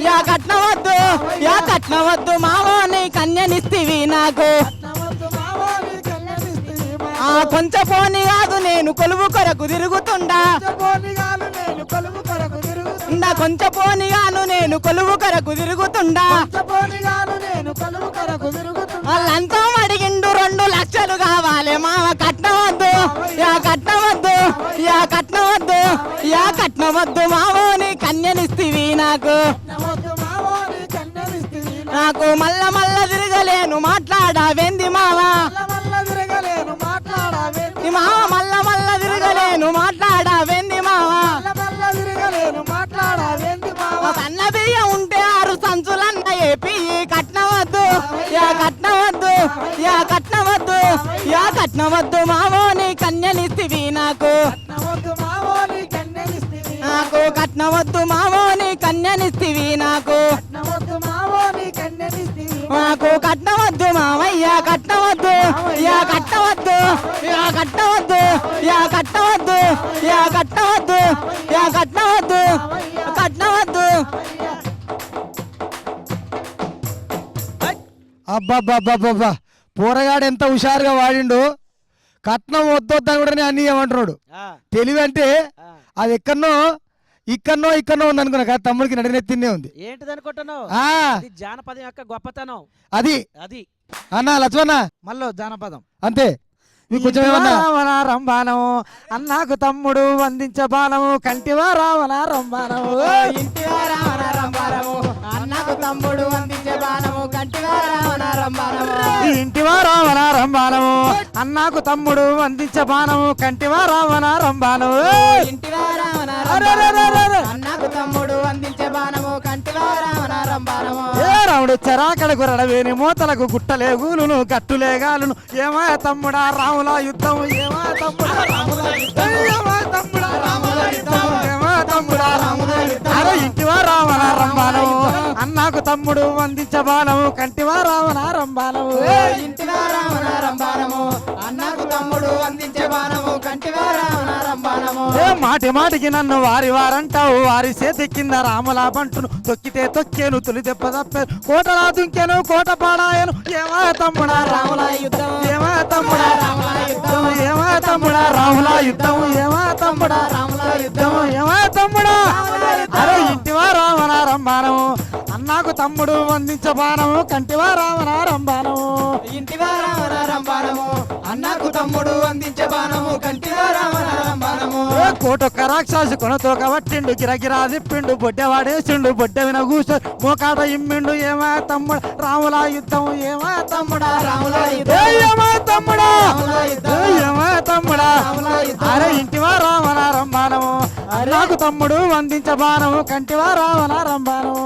యా కట్నవద్దు యా కట్నవద్దు మావో నీ కన్యనిస్తివి నాకు కొంచెం పోని కాదు నేను కొలువు కొరకు తిరుగుతుండా కొంచెం పోని గాను నేను కొలువు కొరకు తిరుగుతుండా వాళ్ళంతా అడిగిండు 2 లక్షలు కావాలి మామ కట్నవద్దు యా కట్నవద్దు యా కట్నవద్దు యా కట్నవద్దు మావో నీ కన్యనిస్తివి నాకు నాకు మల్ల మల్ల తిరగలేను మాట్లాడావేంది మావా మావ మల్ల మల్ల తిరగలేను మాట్లాడావేంది మావా సన్న బియ్యం ఉంటే 6 సంచులన్న ఏపీ కట్నవద్దు యా కట్నవద్దు యా కట్నవద్దు యా కట్నవద్దు మావో నీ కన్యనిస్తివి నాకు నాకు కట్నవద్దు మావో నీ కన్యనిస్తివి నాకు నాకు కట్నవద్దు మావయ్య కట్నవద్దు యా కట్నవద్దు యా కట్నవద్దు యా కట్నవద్దు యా కట్నవద్దు యా కట్నవద్దు కట్నవద్దు అబ్బబ్బబ్బబ్బబ్బా పోరగాడు ఎంత హుషారుగా వాడిండు. కట్నం వద్దొద్దని కూడా నేను అన్ని ఏమంటున్నాడు. తెలివి అంటే అది ఇక్కడనో ఉంది అనుకున్నా కదా, తమ్ముడికి నడినెత్తినే ఉంది. ఏంటిది అనుకుంటున్నావు? జానపదం యొక్క గొప్పతనం అది అన్న లక్ష్మణ మళ్ళీ జానపదం అంతే. మీకు కొంచెం ఏమన్నా రంబానము అన్నాకు తమ్ముడు వందించ బాణము కంటివా రావణ రంబానము ఇంటివా రావణ రంబానము అన్నకు తమ్ముడు వందించే బాణము కంటివా రావణ రంబానము ఇంటివా రావణ రంబానము అన్నాకు తమ్ముడు వందించ బాణము కంటివా రావణ రంబానము ఇంటివా రావణ అన్నకు తమ్ముడు వందించే బాణము కంటివా రావణ రంబానము ఏ రాముడు చెరాకడకు రడవేని మూతలకు గుట్టలే గూలును గట్టులే గాలును ఏమా తమ్ముడా రాములా యుద్ధం ఏమా తమ్ముడా రాములా యుద్ధం ఏమా తమ్ముడా రాములా యుద్ధం ఏమా తమ్ముడా రాములా యుద్ధం అరే ఇంటివా రావణ రంబానము అన్నాకు తమ్ముడు వందించ బాణము కంటివా రావణ రంబానము ఇంటివా రావణ రంబానము అన్నకు తమ్ముడు వందించే బాణము కంటివా రావణ రంబానము ఏ మాటి మాటికి నన్ను వారంటావు వారి చేతి కింద రాములా బంటును తొక్కితే తొక్కేను తొలి దెబ్బ తప్పేను కోటలా దుంకెను కోట పాడాయను ఏమా తమ్ముడా రాములా యుద్ధం ఏమా తమ్ముడా రాములా యుద్ధం ఏమా తమ్ముడా రాములా యుద్ధం ఏమా తమ్ముడా రాములా యుద్ధం ఏమా తమ్ముడా అరే ఇంటివా రావణ రంబానము అన్నాకు తమ్ముడు వందించ బాణము కంటివా రావణ రంబానము ఇంటివా రావణ రంబానము అన్నకు తమ్ముడు వందించే బాణము కంటివా రావణ రంబానము కోటొక్క రాక్షసు కొనతో కబట్టిండు గిరగిరా తిప్పిండు బొడ్డెవాడేసిండు బొడ్డె విన కూర్చో మోకాట ఇమ్మిండు ఏమా తమ్ముడు రాములా యుద్ధం ఏమా తమ్ముడా రాములా యుద్ధం ఏమా తమ్ముడా ఏమా తమ్ముడా రాములా యుద్ధం అరే ఇంటివా రావణ రంబానము నాకు తమ్ముడు వందించ బాణము కంటివా రావణ రంబానము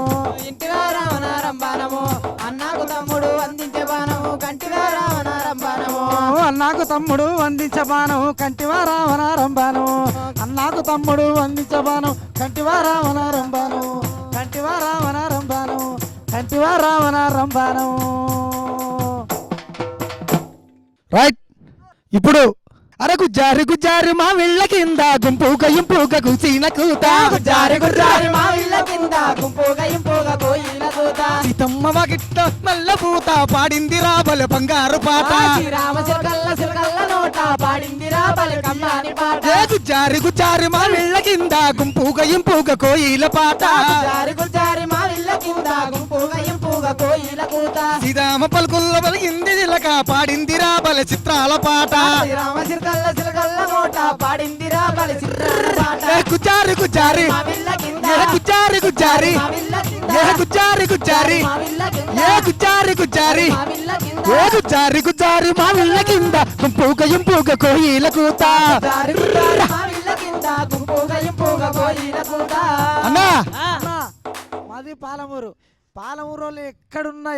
ఇంటివా రావణ రంబానము అన్నకు తమ్ముడు వందించే బాణము కంటివా రావణ రంబానము అన్నాకు తమ్ముడు వందించ బాణము కంటివా రావణ రంబానము అన్నాకు తమ్ముడు వందించ బాణం కంటివా రావణ రంబానము కంటివా రావణ రంబానము కంటివా రావణ రంబానము రైట్. ఇప్పుడు అరే గుజ్జారి మా వెళ్ళ కింద గుంపుగా కూసిన కూత గుజ్జారి గుజ్జారి మా ఇళ్ళ కింద గుంపుగా ఇంపుగా కోయిల కూత సీతమ్మ వాకిట్ల నల్ల పూత పాడింది రాబల బంగారు పాట శ్రీరామ సిరకల్ల నోట పాడింది రాబల కమ్మాని పాట ఏ గుజ్జారి మా వెళ్ళ కింద గుంపుగా కోయిల పాట గుజ్జారి గుజ్జారి మా ఇళ్ళ కింద గుంపుగా ఇంపుగా కోయిల కూత సీతామ పలుకుల్ల పలికింది చిలక పాడింది రాబల చిత్రాల పాట శ్రీరామ సిరకల్ల నోట పాడింది రాబల చిత్రాల పాట ఏ గుజ్జారి మా ఇళ్ళ కింద ఏ గుజ్జారి మా ఇళ్ళ కింద ఏ గుజ్జారి మా ఇళ్ళ కింద ఏ గుజ్జారి మా ఇళ్ళ కింద ఏ గుజ్జారి మా వెళ్ళ కింద గుంపుగా కోయిల కూత గుజ్జారి గుజ్జారి మా ఇళ్ళ కింద గుంపుగా ఇంపుగా కోయిల కూత అన్నా మాది పాలమూరు పాలమూరులో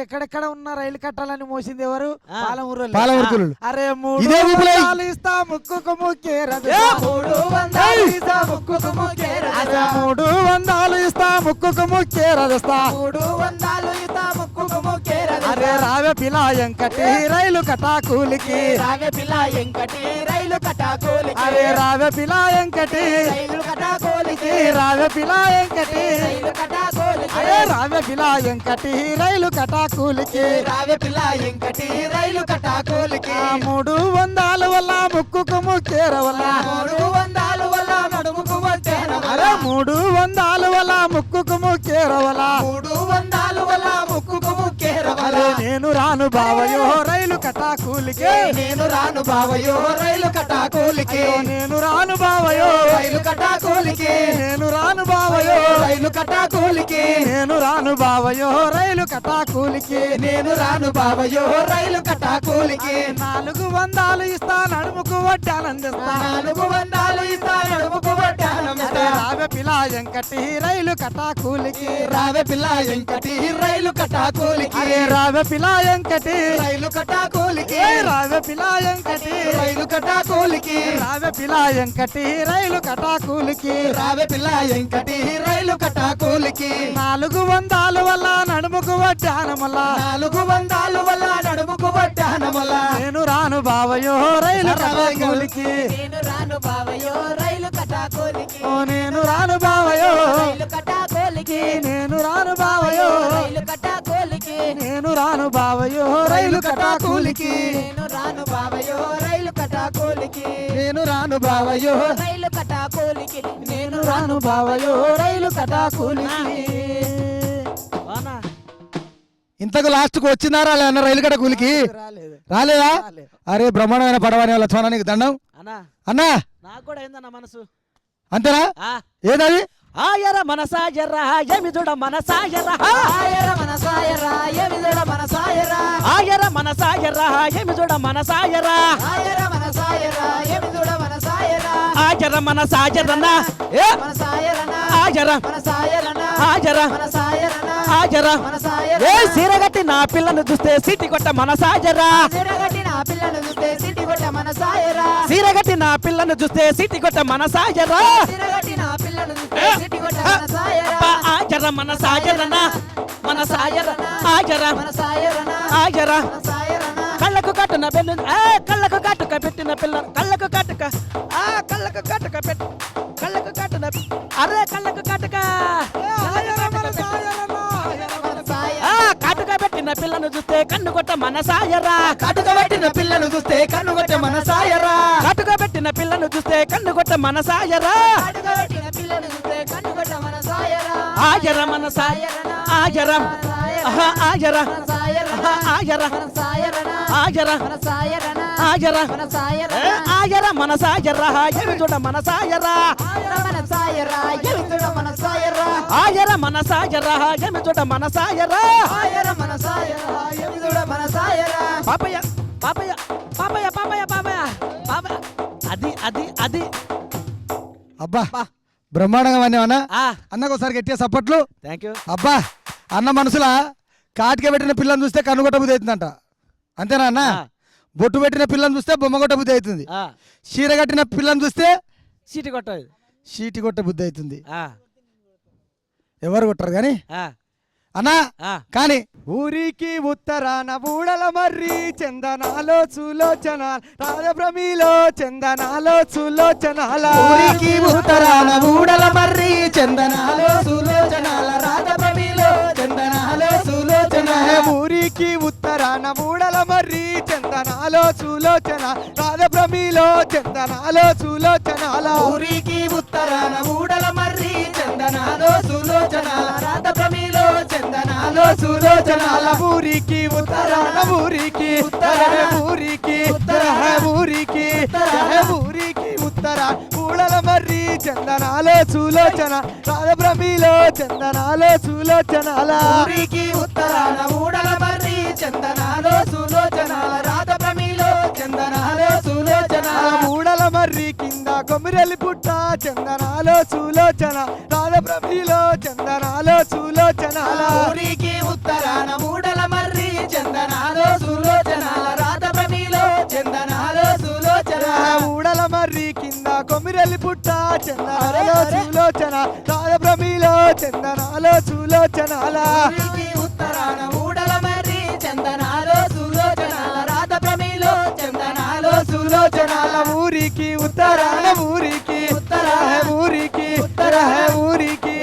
ఎక్కడెక్కడ ఉన్న రైలు కట్టాలని మోసింది ఎవరు? ఆ. పాలమూరు పాలమూరు కూలీలు. అరే ఇదే ఊపులై. 300 ఇస్తా ముక్కుకు ముక్కేరదు 300 ఇస్తా ముక్కుకు ముక్కేరదు 300 ఇస్తా ముక్కుకు ముక్కేరదుస్తా 300 ఇస్తా ముక్కుకు ముక్కేరదు అరే రావే పిలా ఎంకటి రైలు కటాకూలికి రావే పిల్ల ఎంకటి రైలు కటాకోలికి అరే రావే పిలా ఎంకటి రైలు కటాకోలికి రావే పిలా ఎంకటి రైలు కటాకోలికి అరే రావే పిలా ఎంకటి రైలు కటాకూలికి రావే పిల్ల ఎంకటి రైలు కటాకోలికి 300 వల్ల ముక్కుకు ముక్కేర వల్ల 300 వల్ల నడుముకు వచ్చేన అరే 300 వల్ల ముక్కుకు ముక్కేర వల్ల 300 వల్ల ముక్కుకు ముక్కేర అరే నేను రాను బావయో రైలు కటాకూలికి నేను రాను బావయో రైలు కటాకోలికి నేను రాను బావయో రైలు కటాకోలికి నేను రాను బావయో రైలు కటాకోలికి నేను రాను బావయో రైలు కటాకూలికి నేను రాను బావయో రైలు కటాకోలికి 400 ఇస్తా నడుముకు వడ్డానందిస్తా 400 ఇస్తా నడుముకు వడ్డానమిస్తా రావే పిలా ఎంకటి రైలు కటాకూలికి రావే పిల్ల ఎంకటి రైలు కటాకోలికి అరే రావే పిలా ఎంకటి రైలు కటాకోలికి రావే పిలా ఎంకటి రైలు కటాకోలికి రావే పిలా ఎంకటి రైలు కటాకూలికి రావే పిల్ల ఎంకటి రైలు కటాకోలికి 400 వల్ల నడుముకు వడ్డానమల్ల 400 వల్ల నడుముకు వడ్డానమల నేను రాను బావయో రైలు కటాకూలికి నేను రాను బావయో రైలు కటాకోలికి ఓ నేను రాను బావయో రైలు కటాకోలికి నేను రాను బావయో రైలు కటాకోలికి నేను రాను బావయో రైలు కటాకూలికి నేను రాను బావయో రైలు కటాకోలికి నేను రాను బావయ్యో రైలు కటాకోలికి నేను రాను బావయో రైలు కటాకూలికి అవునా? ఇంతకు లాస్ట్ కు వచ్చినారా అన్న రైలు కట్ట కూలికి రాలేదు రాలేదా? అరే బ్రహ్మాండమైన పడవని వాళ్ళ చోన నీకు దండం అన్నా అన్నా. నాకు కూడా ఏందన్న మనసు అంతేనా? ఆ ఏదది? ఆయర మనసాయరా ఏమి చూడ మనసాయరా సాయర మన సాయరా ఎమిదడ మన సాయరా ఆయర మనసాయరా ఏమి చూడ మనసాయరా సాయర మన సాయరా ఎమిదడ మన సాయరా ఆయర మనసాయరన్నా ఏ మన సాయరనా ఆయర మన సాయరనా ఆయర మన సాయరనా ఆయర మన సాయర ఏ సీరగట్టి నా పిల్లను చూస్తే సిటీ కొట్ట మనసాయరా సిరగట్టి నా పిల్లను చూస్తే సిటీ కొట్ట మన సాయరా సీరగట్టి నా పిల్లను చూస్తే సిటీ కొట్ట మనసాయరా సిరగట్టి నా పిల్లను చూస్తే సిటీ కొట్ట మన సాయరా ఆయర మనసాయరనా మనసాయర ఆయర మన సాయరనా ఆయర మన సాయరనా కళ్ళకు కట్టున బెల్లు కళ్ళకు కట్టుక పెట్టిన పిల్ల కళ్ళకు కట్టుక కళ్ళకు కట్టుక పెట్టు కళ్ళకు కట్టున అరే కళ్ళకు కట్టుక కాటుక పెట్టిన పిల్లను చూస్తే కన్ను కొట్ట మనసాయరా కాటుక పెట్టిన పిల్లను చూస్తే కన్ను కొట్ట మన సాయరా కాటుక పెట్టిన పిల్లను చూస్తే కన్ను కొట్ట మనసాయరా కాటుక పెట్టిన పిల్లను చూస్తే కన్ను కొట్ట మన సాయరా ఆయర మనసాయ ఆయర ఆయర మన సాయరనా ఆయర మన సాయరనా ఆయర మన సాయరనా ఆయర మన సాయరనా ఆయర మనసాయరా ఏమి చూడ మనసాయరా మన సాయరా ఎమిదడ మన సాయరా ఆయర మనసాయరా ఏమి చూడ మనసాయరా సాయర మన సాయరా ఎమిదడ మన సాయరా పాపయ్య పాపయ్య పాపయ్య పాపయ్య పాపయ్య పాపయ్య అది అది అది అబ్బా బ్రహ్మాండంగా అన్నా. ఆ అన్నకు ఒకసారి గట్టిగా సప్పట్లు. థ్యాంక్ యూ అబ్బా అన్న మనసులా కాటిక పెట్టిన పిల్లని చూస్తే కన్నుగొట్ట బుద్ధి అవుతుందంట. అంతేనా అన్న? బొట్టు పెట్టిన పిల్లని చూస్తే బొమ్మగొట్ట బుద్ధి అవుతుంది. చీర కట్టిన పిల్లని చూస్తే సీటు కొట్టదు షీటి కొట్ట బుద్ధి అవుతుంది. ఎవరు కొట్టరు కానీ అన్నా కానీ ఊరికి ఉత్తరాన ఊడల మర్రి చందనాలో సులోచనాల రాజభ్రమిలో చందనాలో సులోచనాల ఊరికి ఉత్తరాన ఊడల మర్రి చందనాలో సులోచనాల రాజభ్రమిలో చందనాలో సులోచనాల ఊరికి ఉత్తరాన ఊడల మర్రి చందనాలో సులోచన రాజభ్రమిలో చందనాలో సులోచనాల ఊరికి ఉత్తరాన ఊడల మర్రి చందనాలో సులోచనాల రాజభ్రమిలో చందనాలో సులోచనాల ఊరికి ఉత్తరాన ఊరికి ఊరికి ఊరికి ఊరికి ఉత్తర ఊడల మర్రి చందనాలో సులోచన రాజభ్రమిలో చందనాలో సులోచనాల ఊరికి ఉత్తరాన ఊడల మర్రి చందనాలో సులోచనాల రాజభ్రమిలో చందనాలో సులోచనాల ఊడల మర్రి కింద కొమ్మిరెల్లి పుట్ట చందనాలో సులోచన రాధప్రమిలో చందనాలో సులోచనాల ఊరికి ఉత్తరాన మూడల మర్రి చందనాలో సులోచనాల రాధప్రమిలో చందనాలో సులోచన ఊడల మర్రి కింద కొమ్మిరెల్లి పుట్ట చందనాలో సులోచన రాధప్రమిలో చందనాలో సులోచనాల ఊరికి ఉత్తరాన మూడల మర్రి చందనాలో సులోచనాల రాధప్రమిలో చందనాలో సులోచనాల ఊరికి ఉత్తరాన ఊరికి ఊరికి ఊరికి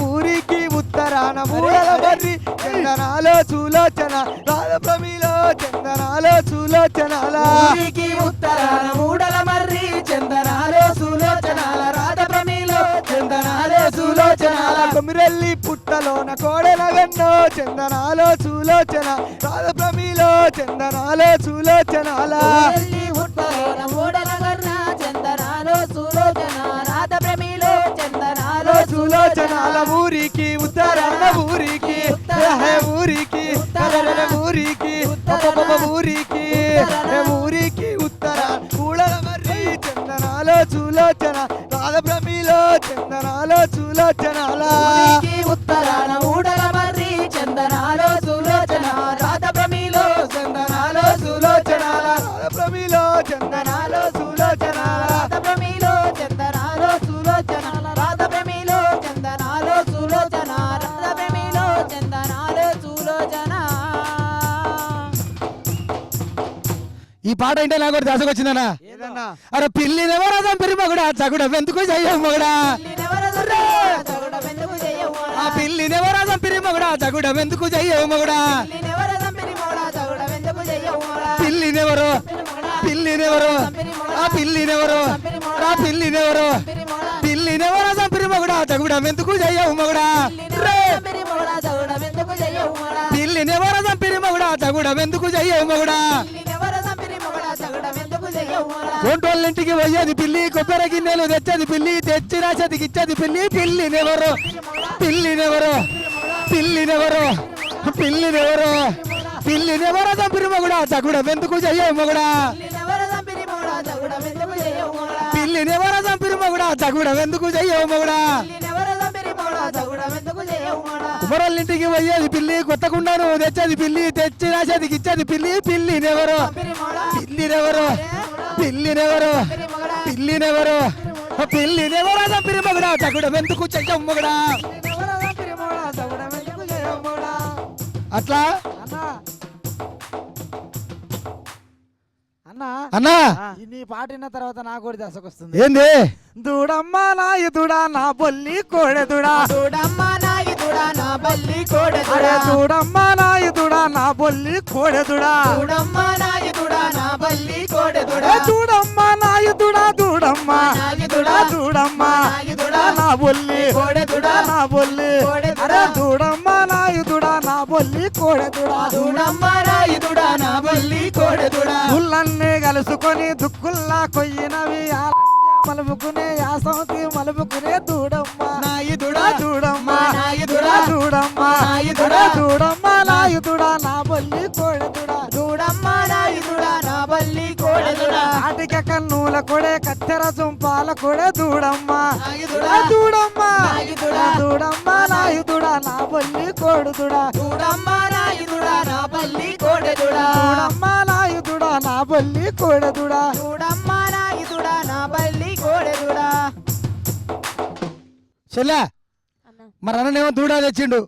ఊరికి ఉత్తరాన మూడల మర్రి చందనాలో సులోచన రాధప్రమిలో చందనాలో సులోచనాల ఊరికి ఉత్తరాన మూడల మర్రి చందనాలో సులోచనాల రాధప్రమిలో చందనాలో సులోచనాల కొమ్మిరెల్లి పుట్టలోన కోడెల గన్నో చందనాలో సులోచన రాధప్రమిలో చందనాలో సులోచనాల ఊరెల్లి ఉత్తరాన మూడల మర్రి చందనాలో సులోచన రాధప్రమిలో చందనాలో సులోచనాల ఊరికి ఉత్తరాన ఊరికి ఊరికి ఊరికి ఊరికి ఊరికి ఉత్తర కూడల మర్రి చందనాలో సులోచన రాధప్రమిలో చందనాలో సులోచనాల ఊరికి ఉత్తరాన మూడల మర్రి చందనాలో సులోచన రాధప్రమిలో చందనాలో సులోచనాల రాధప్రమిలో చందనాలో సులోచనాల రాధప్రమిలో చందనాలో సులోచనాల రాధప్రమిలో చందనాలో సులోచన రాధప్రమిలో చందనాలో సులోచన ఈ పాట అంటే నాకు ఒకటి దశకొచ్చిందనా ఏదన్నా అరే పిల్లి నెవరాజం పెరిమగుడా చగుడ ఎందుకు చెయ్యం మగుడా ఆ పిల్లి నెవరాజం పెరిమగుడా చగుడ ఎందుకు చెయ్యవు మగుడా పిల్లినెవరు పిల్లినెవరు ఆ పిల్లినెవరు ఆ పిల్లినెవరు పిల్లినెవరాజం పెరిమగుడా చగుడ ఎందుకు చెయ్యవు మగుడా పిల్లినెవరాజం పెరిమగుడా చగుడ ఎందుకు చెయ్యవు మగుడా కోంటోళ్ళింటికి పోయేది పిల్లి కొబ్బరి గిన్నెలు తెచ్చేది పిల్లి తెచ్చి రాసేదికి ఇచ్చేది పిల్లి పిల్లినెవరు పిల్లినెవరు పిల్లినెవరు పిల్లినెవరు పిల్లినెవరు చంపిరి మగుడా చగుడ ఎందుకు చెయ్యవు మగుడా పిల్లినెవరు చంపిరి మగుడా చగుడ ఎందుకు చెయ్యవు మగుడా కుమరోళ్ళింటికి పోయేది పిల్లి కొత్త కుండను తెచ్చేది పిల్లి తెచ్చి రాసేదికి ఇచ్చేది పిల్లి పిల్లినెవరు పిల్లినెవరు పిల్లినెవరు పిల్లినెవరు పిల్లినెవరు చంపిరి మగుడా చగుడ ఎందుకు చెయ్యవు మగుడా అట్లా అన్నా అన్నా నీ పాట విన్న తర్వాత నాకు కూడా దశకొస్తుంది ఏంది దూడమ్మ నాయుదుడా నా బొల్లి కోడెదుడా చూడమ్మ నాయుడుడా నా బల్లి కోడెదుడా అరే దూడమ్మ నాయుదుడా నా బొల్లి కోడెదుడా చూడమ్మ నాయుడుడా నా బల్లి కోడెదుడా దూడమ్మ నాయుదుడా దూడమ్మ నాయుడుడా దూడమ్మ నాయుడుడా నా బొల్లి కోడెదుడా నా బొల్లి కోడెదుడా అరే దూడమ్మ నాయుదుడా నా బొల్లి కోడెదుడా చూడమ్మ నాయుడుడా నా బల్లి కోడెదుడా ముళ్ళన్నీ కలుసుకొని దుక్కుల్లా కొయ్యినవి మలుపుకునే యాసంతి మలుపుకునే దూడమ్మ నాయుడుడా దూడమ్మ నాయుడుడా దూడమ్మ నాయుడుడా దూడమ్మ నాయుదుడా నా బొల్లి కోడెదుడా చూడమ్మ నాయుడుడా నా బల్లి కోడెదుడా ఆటిక కన్నుల కొడే కత్తెర జుంపాల కొడే దూడమ్మ నాయుడుడా దూడమ్మ నాయుడుడా దూడమ్మ నాయుదుడా నా బొల్లి కోడుదుడా చూడమ్మ నాయుడుడా నా బల్లి కోడెదుడా దూడమ్మ నాయుదుడా నా బొల్లి కోడెదుడా చూడమ్మ నాయుడుడా నా బల్లి కోడెదుడా చెల్లె అన్న మరి అన్ననేమో దూడ తెచ్చిండు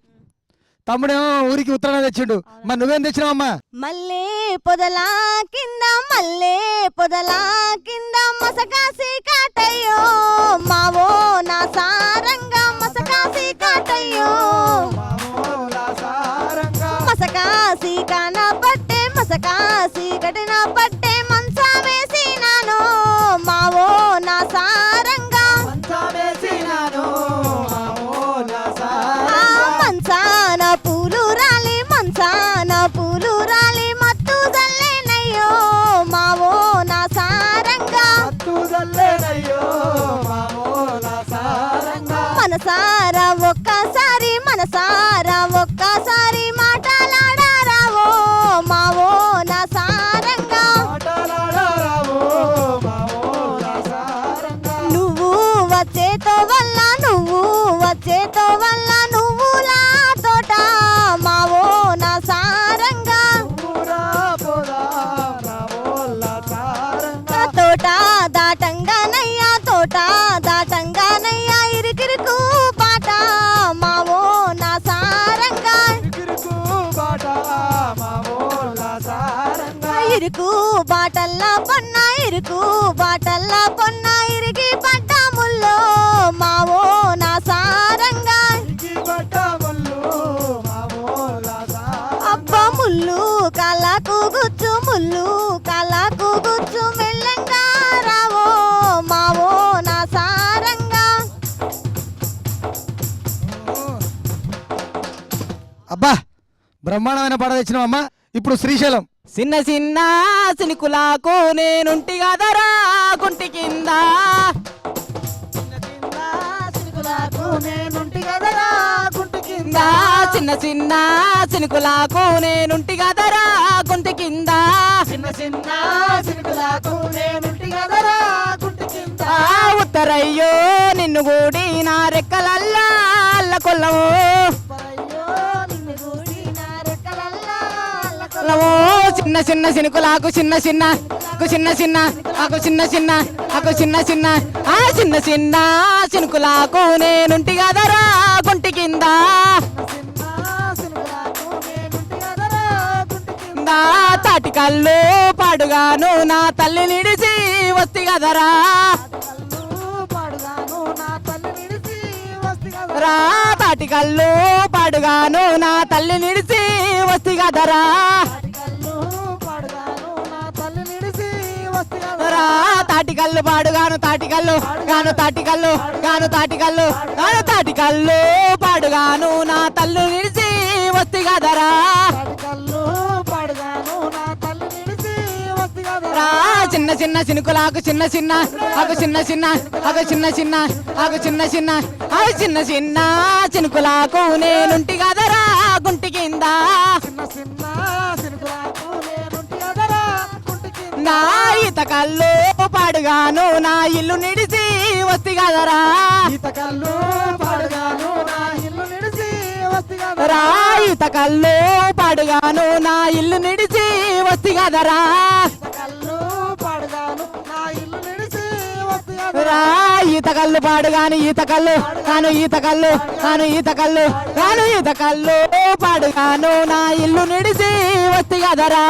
తమ్ముడేమో ఊరికి ఉత్తరాన తెచ్చిండు మరి నువ్వేం తెచ్చినావమ్మా మల్లే పొదలా కింద మల్లే పొదలా కింద మసకాసి కాటయ్యో మావో నా సారంగా మసకాసి కాటయ్యో మసకాసి కాన పట్టే మసకాసి కటిన పట్టే మంచా వేసినాను మావో నా సారంగా మంచమేసినాను ఆ మంచాన పూలు రాలి మంచాన పూలు రాలి మత్తు జల్లేనయ్యో మావో నా సారంగా మనసారా ఒక్కసారి మనసారా ఒక్కసారి మాటలాడారావో మావో నా సారంగా బాటల్లా పొన్న ఇరుకు బాటల్లా పొన్న ఇరిగి పడ్డ ముల్లో మావో నా సారంగా అబ్బా ముల్లు కళ్ళకు గుచ్చు ముల్లు కళ్ళకు గుచ్చు మెల్లంగా రావో మావో నా సారంగా. అబ్బా బ్రహ్మాండమైన పాట తెచ్చినావమ్మా. ఇప్పుడు శ్రీశైలం. చిన్న చిన్న సినుకులకు నేనుంటి కదరా గుంటి కింద చిన్న చిన్న సినుకులకు నేనుంటి కదరా గుంటి కింద ఉత్తరయ్యో నిన్ను గూడి నా రెక్కలల్లా అల్ల కొల్లవో చిన్న చిన్న సినుకులాకు చిన్న చిన్న చిన్న చిన్న ఆకు చిన్న చిన్న ఆకు చిన్న చిన్న ఆ చిన్న చిన్న సినుకులాకు నేనుంటి కదరా గుంటి కింద తాటి కళ్ళు పాడుగాను నా తల్లి నిడిచి వస్తి కదరా రా తాటి కళ్ళు పాడుగాను నా తల్లి నిడిచి వస్తి కదరా రా తాటి కళ్ళు పాడుగాను తాటి కళ్ళు గాను తాటి కళ్ళు గాను తాటి కళ్ళు గాను తాటి కళ్ళు పాడుగాను నా తల్లు నిడిచి వస్తి కదరా రా చిన్న చిన్న చినుకులాకు చిన్న చిన్న ఆకు చిన్న చిన్న ఆకు చిన్న చిన్న ఆకు చిన్న చిన్న ఆకు చిన్న చిన్న చినుకులాకు నేనుంటి కదరా గుంటి కింద నా ఈత కళ్ళు పాడుగాను నా ఇల్లు నిడిచి వస్తి కదరా రా ఈత కళ్ళు పాడుగాను నా ఇల్లు నిడిచి వస్తి కదరా రా ఈత కళ్ళు పాడుగాను ఈత కళ్ళు కాను ఈత కళ్ళు కాను ఈత కళ్ళు కాను ఈత కళ్ళు పాడుగాను నా ఇల్లు నిడిచి వస్తి కదరా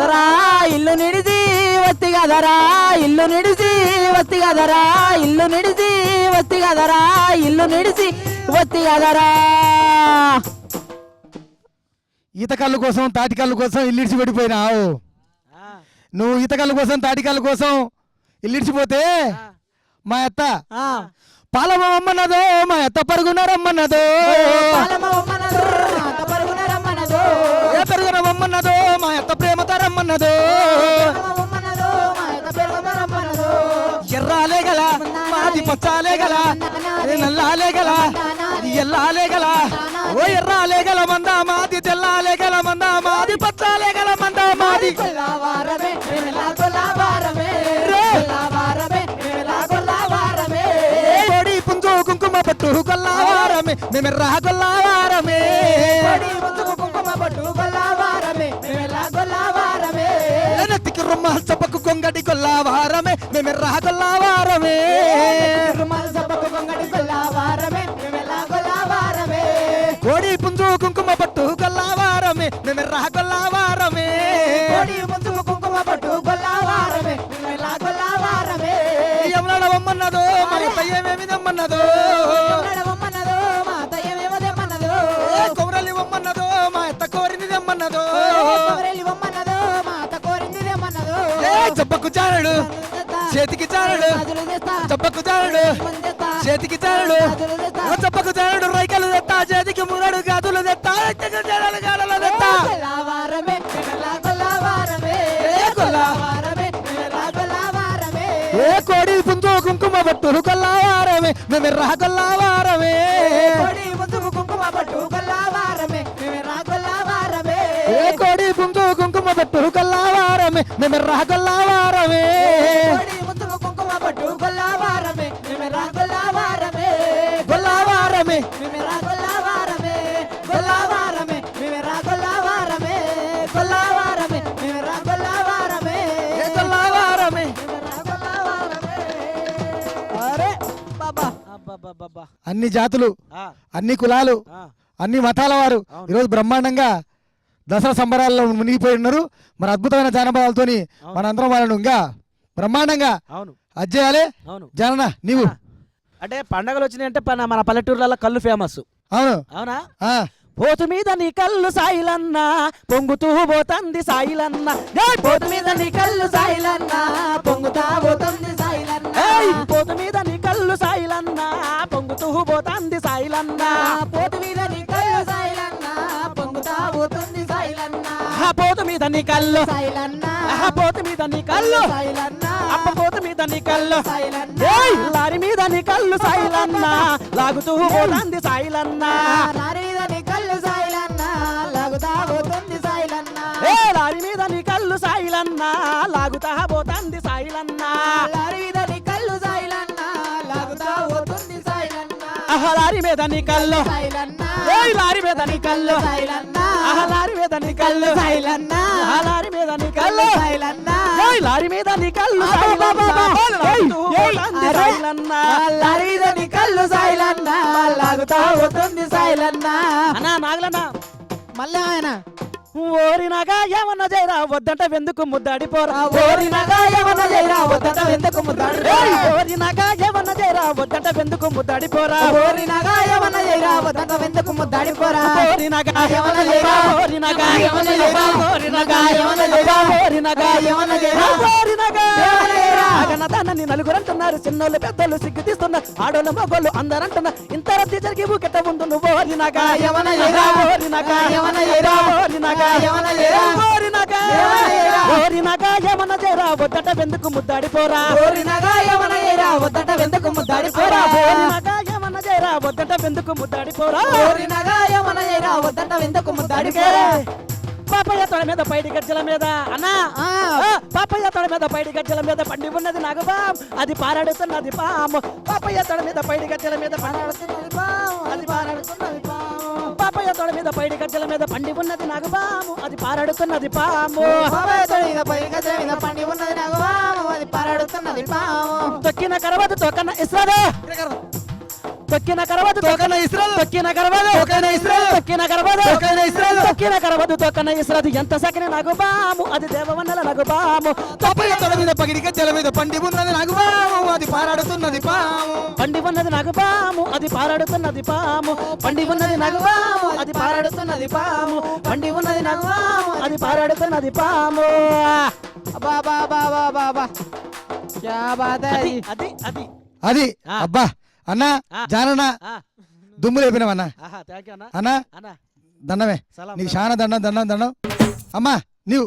రా ఇల్లు నిడిచి వస్తి కదరా ఇల్లు నిడిచి వస్తి కదరా ఇల్లు నిడిచి వస్తి కదరా ఇల్లు నిడిచి వస్తి కదరా. ఈతకళ్ళు కోసం తాటికళ్ళు కోసం ఇల్లిడిచి పడిపోయినావు. నువ్వు ఈతకళ్ళు కోసం తాటికళ్ళు కోసం ఇల్లిడిచిపోతే మా అత్త పాలమమ్మన్నదో మా అత్త పరుగున రమ్మన్నదో పెరుగునమ్మన్నదో మా అత్త ప్రేమతో రమ్మన్నదో ఎర్రాలే గల మాది పచ్చాలే గల నల్లాలే గల ఎల్లాలే గల ఓ ఎర్రాలే గల మంద మాది తెల్లాలే గల మంద మాది పచ్చాలే గల మంద మాది కోడి పుంజు కుంకుమ పట్టు కొల్లావారమే మేమెర్రా కొల్లావారమే నెత్తికి రుమాల్ చప్పకు కొంగడి కొల్లావారమే మేమెర్రా కొల్లావారమే కోడి పుంజు కుంకుమ పట్టు కొల్లావారమే మేమెర్రా కొల్లావారమే ఎవరమ్మన్నదో మరి తయ్యమేమి దమ్మన్నదో కొమరలి వమ్మన్నదో మా ఎత్త కోరింది దమ్మన్నదో చెప్పకు చారడు చేతికి చారడు చెప్పకు చారడు చేతికి చారడు చెప్పకు చారడు రైకలు తెత్తా చేతికి మురడు గదులు తెత్తా గాడలు తెత్తా ఏ కోడి పుంజు కుంకుమ పట్టు కొల్లావారమే మేమెర్రా కొల్లావారమే ఏ కోడి పుంజు కుంకుమ పట్టు కొల్లావారమే మేమెర్రా కొల్లావారమే కొల్లావారమే అన్ని జాతులు అన్ని కులాలు అన్ని మతాల వారు ఈరోజు బ్రహ్మాండంగా దసరా సంబరాల్లో మునిగిపోయి ఉన్నారు. మరి అద్భుతమైన జానపదాలతోని మనందరం వాళ్ళను ఇంకా బ్రహ్మాండంగా అవును అజ్జేయాలి. అవును జనన నీవు అంటే పండగలు వచ్చినాయంటే మన పల్లెటూర్లలో కళ్ళు ఫేమస్. అవును అవునా? ఆ, పోతు మీద నీ కళ్ళు సాయిలన్న పొంగుతూ పోతంది సాయిలన్న. ఏయ్ పోతు మీద నీ కళ్ళు సాయిలన్న పొంగుతా పోతంది సాయిలన్న. ఏయ్ పోతు మీద నీ కళ్ళు సాయిలన్న పొంగుతూ పోతంది సాయిలన్న. పోతు మీద నీ కళ్ళు సాయిలన్న పొంగుతా పోతుంది సాయిలన్న. పోతు మీద నీ కళ్ళు సాయిలన్న పోతు మీద నీ కళ్ళు సాయిలన్న అప్ప పోతు మీద నీ కళ్ళు సాయిలన్న. ఏయ్ లారీ మీద నీ కళ్ళు సాయిలన్న లాగుతూ పోతంది సాయిలన్న. లారీ మీద నీ కళ్ళు సాయిలన్న లాగుతా పోతుంది సాయిలన్న. ఏ లారీ మీద నీ కళ్ళు సాయిలన్న లాగుతా పోతుంది సాయిలన్న. లారీ మీద నీ కళ్ళు సాయిలన్న లాగుతా పోతుంది సాయిలన్న. ఆహా లారీ మీద నీ కళ్ళు సాయిలన్న. ఏయ్ లారీ మీద నీ కళ్ళు సాయిలన్న. ఆహా లారీ మీద నీ కళ్ళు సాయిలన్న. ఆహా లారీ మీద నీ కళ్ళు సాయిలన్న. ఏయ్ లారీ మీద నీ కళ్ళు సాయిలన్న. ఏయ్ సాయిలన్న. లారీ మీద నీ కళ్ళు సాయిలన్న లాగుతా పోతుంది సాయిలన్న. అన్నా నాగలన్న మళ్ళీ ఆయన ఓరినగా ఏమన్నా చేయరా వద్దంట వెందుకు ముద్దాడిపోరా. ఓరినగా ఏమన్నా చేయరా వద్దంట వెందుకు ముద్దాడిపోరా. ఓరినగా ఏమన్నా చేయరా వద్దంట వెందుకు ముద్దాడిపోరా. ఓరినగా ఏమన్నా చేయరా వద్దంట వెందుకు ముద్దాడిపోరా. ఓరినగా ఏమన్నా చేయరా ఓరినగా ఏమన్నా చేయరా ఓరినగా ఏమన్నా చేయరా ఓరినగా ఏమన్నా చేయరా ఓరినగా ఏమన్నా చేయరా. అగనదాన్ని నలుగురు అంటున్నారు చిన్నోళ్ళు పెద్దోళ్ళు సిగ్గు తీస్తున్నారు ఆడోళ్ళు మగోళ్ళు అందరు అంటున్నారు ఇంత రద్దీ జరిగి ఊకెట్ట ముందు నువ్వు ఓరినగా ఏమన్నా చేయరా ఓరినగా ఏమన్నా చేయరా ఓరినగా ఏమన్నా చేయరా ఓరినగా ఓరినగా ఏమన్నా చేయరా వద్దట వెందుకు ముద్దాడిపోరా. ఓరినగా ఏమన్నా చేయరా వద్దంట వెందుకు ముద్దాడిపోరా. ఓరినగా ఏమన్నా చేయరా వద్దట వెందుకు ముద్దాడిపోరా. ఓరినగా ఏమన్నా చేయరా వద్దంట వెందుకు ముద్దాడిపోరా. పాపయ్య తొడ మీద పైడి గజ్జల మీద అన్నా ఆ. పాపయ్య తొడ మీద పైడి గజ్జల మీద పండి ఉన్నది నాగుబాం అది పారాడుతున్నది పాము. పాపయ్య తొడ మీద పైడి గజ్జల మీద పారాడుతున్నది పాము అది పారాడుతున్నది పాము. పాపయ్య తొడ మీద పైడి గజ్జల మీద పండి ఉన్నది నాగుబాము అది పారాడుతున్నది పాము. బాబాయ్ తోడి మీద పై గజల మీద పండి ఉన్నది నాకు పాము అది పారాడుతున్నది పాము. తొక్కిన కరవదు తొక్కన ఇస్రాదు తొక్కిన కరవదు తొక్కన ఇస్రాదు. తొక్కిన కరవదు తొక్కన ఇస్రాదు. తొక్కిన కరవదు తొక్కన ఇస్రాదు. తొక్కిన కరవదు తొక్కన ఇస్రాదు ఎంత సకిన నాగుబాము అది దేవవన్నెల నాగుబాము. తప్పయ్య తొడ మీద పగిడి గజ్జల మీద పండి ఉన్నది నాకు పాము అది పారాడుతున్నది పాము. పండి ఉన్నది నాగుబాము అది పారాడుతున్నది పాము. పండి ఉన్నది నాగుబాము అది పారాడుతున్నది పాము. పండి ఉన్నది నాగుబాము అది పారాడుతున్నది పాము. బాబా బాబా బాబా క్యా బాత్ హై. అది అది అది ఆ. అబ్బా అన్నా ఆ. జానన్న దుమ్ము లేపినవన్నా. ఆహా థ్యాంక్ యూ అన్న అన్నా అన్న దండమే సలాం నీకు చాలా దండం దండం దండం. అమ్మా నీవు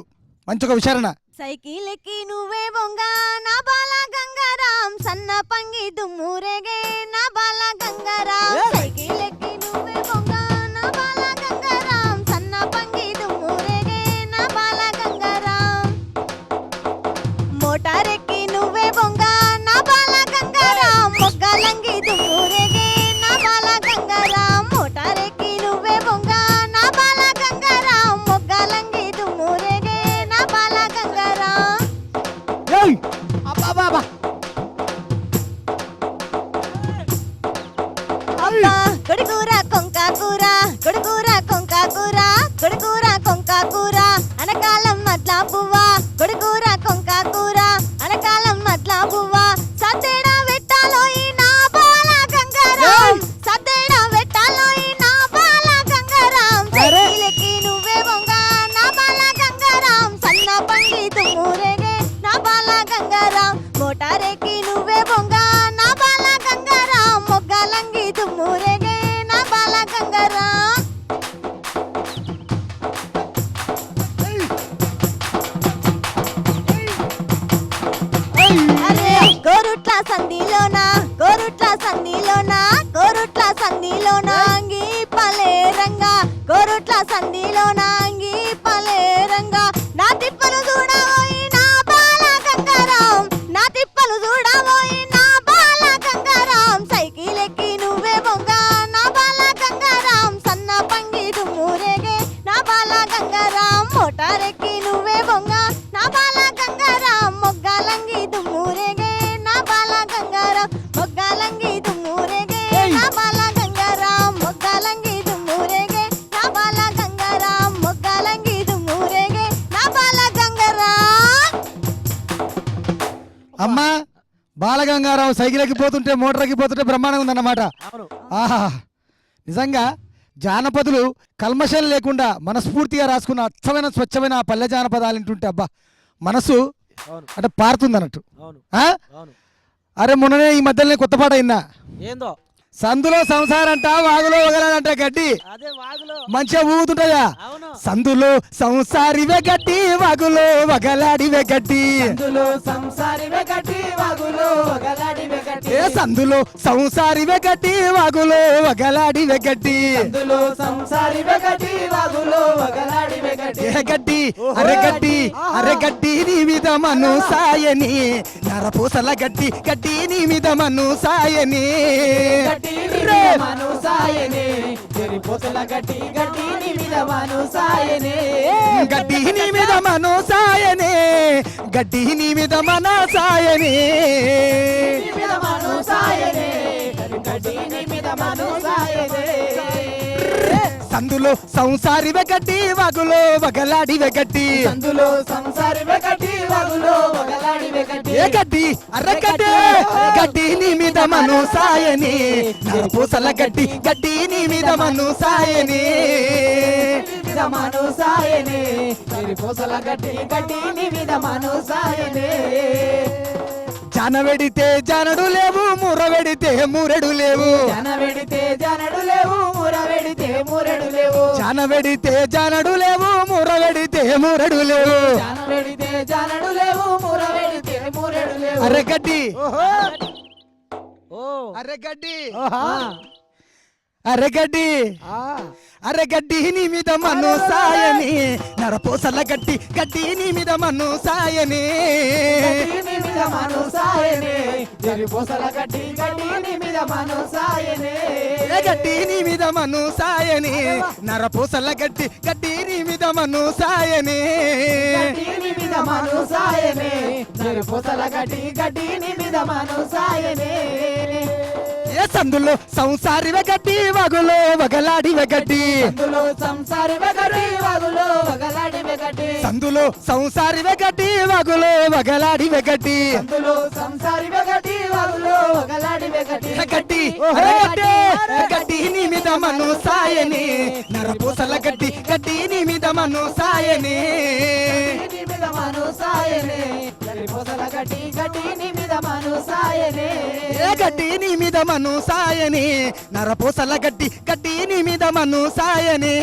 మంచిగా విచారణ. సైకిల్ ఎక్కి నువ్వే బొంగ నా బాల గంగారాం సన్న పంగి దుమ్మురేగే నా బాల గంగారాం. సైకిల్ ఎక్కి నువ్వే బొంగ నా బాల గంగారాం సన్న పంగి దుమ్మురేగే నా బాల గంగారాం. మోటార్ ఎక్కి నువ్వే బొంగ నా బాల గంగారాం మొగ్గలంగి దుమ్మురేగే నా బాల గంగారాం. మోటార్ ఎక్కి నువ్వే బొంగ నా బాల గంగారాం మొగ్గలంగి దుమ్మురేగే నా బాల గంగారాం. ఏయ్ అబ్బా బాబా అబ్బా కొడుకూర కొంక కూర కొడుకూర కొంక కూర కొడుకూర కొంక కూర అనకాలం మట్లా పువ్వ కొడుకూర కొంక కూర అనకాలం మట్లా పువ్వ సత్తేడా వెట్టాలో ఈ నా బాల గంగారాం సత్తేడా వెట్టాలో ఈ నా బాల గంగారాం. సైకిలెక్కి నువ్వే బొంగ నా బాల గంగారాం సన్న పంగి దుమ్మురేగే నా బాల గంగారాం. మోటారెక్కి నువ్వే బొంగ నా బాల గంగారాం మొగ్గలంగి దుమ్మురేగే నా బాల గంగారాం. అరే గోరుట్ల సంధిలోన గోరుట్ల సంధిలోన గోరుట్ల సంధిలోన అంగి పలేరంగా గోరుట్ల సంధిలోన అంగి పలేరంగా నా తిప్పలు చూడబోయి నా బాల గంగారాం నా తిప్పలు చూడబోయి నా బాల గంగారాం. సైకిల్ ఎక్కి నువ్వే బొంగ నా బాల గంగారాం సన్న పంగి దుమ్మురేగే నా బాల గంగారాం. మోటార్ ఎక్కి నువ్వే బొంగ నా బాల గంగారాం మొగ్గలంగి దుమ్మురేగే నా బాల గంగారాం మొగ్గలంగి దుమ్మురేగే నా బాల గంగారాం మొగ్గలంగి దుమ్మురేగే నా బాల గంగారాం మొగ్గలంగి అమ్మా బాలగంగారావు సైకిల్ ఎక్కిపోతుంటే మోటార్ ఎక్కిపోతుంటే బ్రహ్మాండంగా ఉందన్నమాట. అవును. ఆహా నిజంగా జానపదులు కల్మషం లేకుండా మనస్ఫూర్తిగా రాసుకున్న అచ్చమైన స్వచ్ఛమైన ఆ పల్లె జానపదాలు వింటుంటే అబ్బా మనసు అవును. అంటే పారుతుంది అన్నట్టు. అవును. ఆ? అవును. అరే మొన్ననే ఈ మధ్యలోనే కొత్త పాట అయిందా, ఏందో సందులో సంసారంట వాగులో వగలంట గడ్డి అదే వాగులో. మంచిగా ఊగుతుంటాయా. అవును. సందులో సంసారివే గడ్డి వాగులో వగలాడివే గడ్డి, సందులో సంసారివే గడ్డి వాగులో వగలాడివే గడ్డి, ఏ సందులో సంసారివే గడ్డి వాగులో వగలాడివే గడ్డి, సందులో సంసారివే గడ్డి వాగులో వగలాడివే గడ్డి, ఏ గడ్డి అరే గడ్డి అరే గడ్డి నీ మీద మను సాయని, నరపూసల గడ్డి గడ్డి నీ మీద మను సాయని, గడ్డి నీ మీద మను సాయనే, చెరిపోతల గడ్డి గడ్డి నీ మీద మను సాయనే, గడ్డి నీ మీద మను సాయని, గడ్డి నీ మీద మన సాయని, నీ మీద మను సాయనే, గడ్డి నీ మీద మను సాయనే, సందులో సంసారివే గడ్డి వాగులో వగలాడివే గడ్డి, సందులో సంసారివే గడ్డి వాగులో వగలాడివే గడ్డి, ఏ గడ్డి అర్ర గడ్డి గడ్డి నీ మీద మను సాయని, నరపూసల గడ్డి గడ్డి నీ మీద మను సాయని, నీ మీద మను సాయనే, చెరిపోతల గడ్డి గడ్డి నీ మీద మను సాయనే, జానవెడితే జానడు లేవు మురవెడితే మూరెడు లేవు, జనవెడితే జనడు లేవు మురవెడితే మూరెడు లేవు, జానవెడితే జానడు లేవు మురవెడితే మూరెడు లేవు, జనవెడితే జనడు లేవు మురవెడితే మూరెడు లేవు, అరే గడ్డి ఓ అరే గడ్డి ఆ, అరే గడ్డి ఆ, అరే గడ్డి నీ మీద మను సాయని, నరపూసల గడ్డి గడ్డి నీ మీద మను సాయని, గడ్డి నీ మీద మను సాయనే, చెరిపోసల గడ్డి గడ్డి నీ మీద మను సాయనే, ఏ గడ్డి నీ మీద మను సాయని, నరపూసల గడ్డి గడ్డి నీ మీద మను సాయని, గడ్డి నీ మీద మను సాయనే, చెరిపోసల గడ్డి గడ్డి నీ మీద మను సాయనే, ఏ సందులో సంసారివే గడ్డి వాగులో వగలాడివే గడ్డి, సందులో సంసారివే గడ్డి వాగులో వగలాడివే గడ్డి, సందులో సంసారివే గడ్డి వాగులో వగలాడివే గడ్డి, సందులో సంసారివే గడ్డి వాగులో వగలాడివే గడ్డి, ఏ గడ్డి అరే గడ్డి గడ్డి నీ మీద మను సాయని, నరపూసల గడ్డి గడ్డి నీ మీద మను సాయని, నీ మీద మను సాయనే, చెరిపోసల గడ్డి గడ్డి నీ మీద మను సాయనే, ఏ గడ్డి నీ మీద మను సాయని, నరపూసల గడ్డి గడ్డి నీ మీద మను సాయని,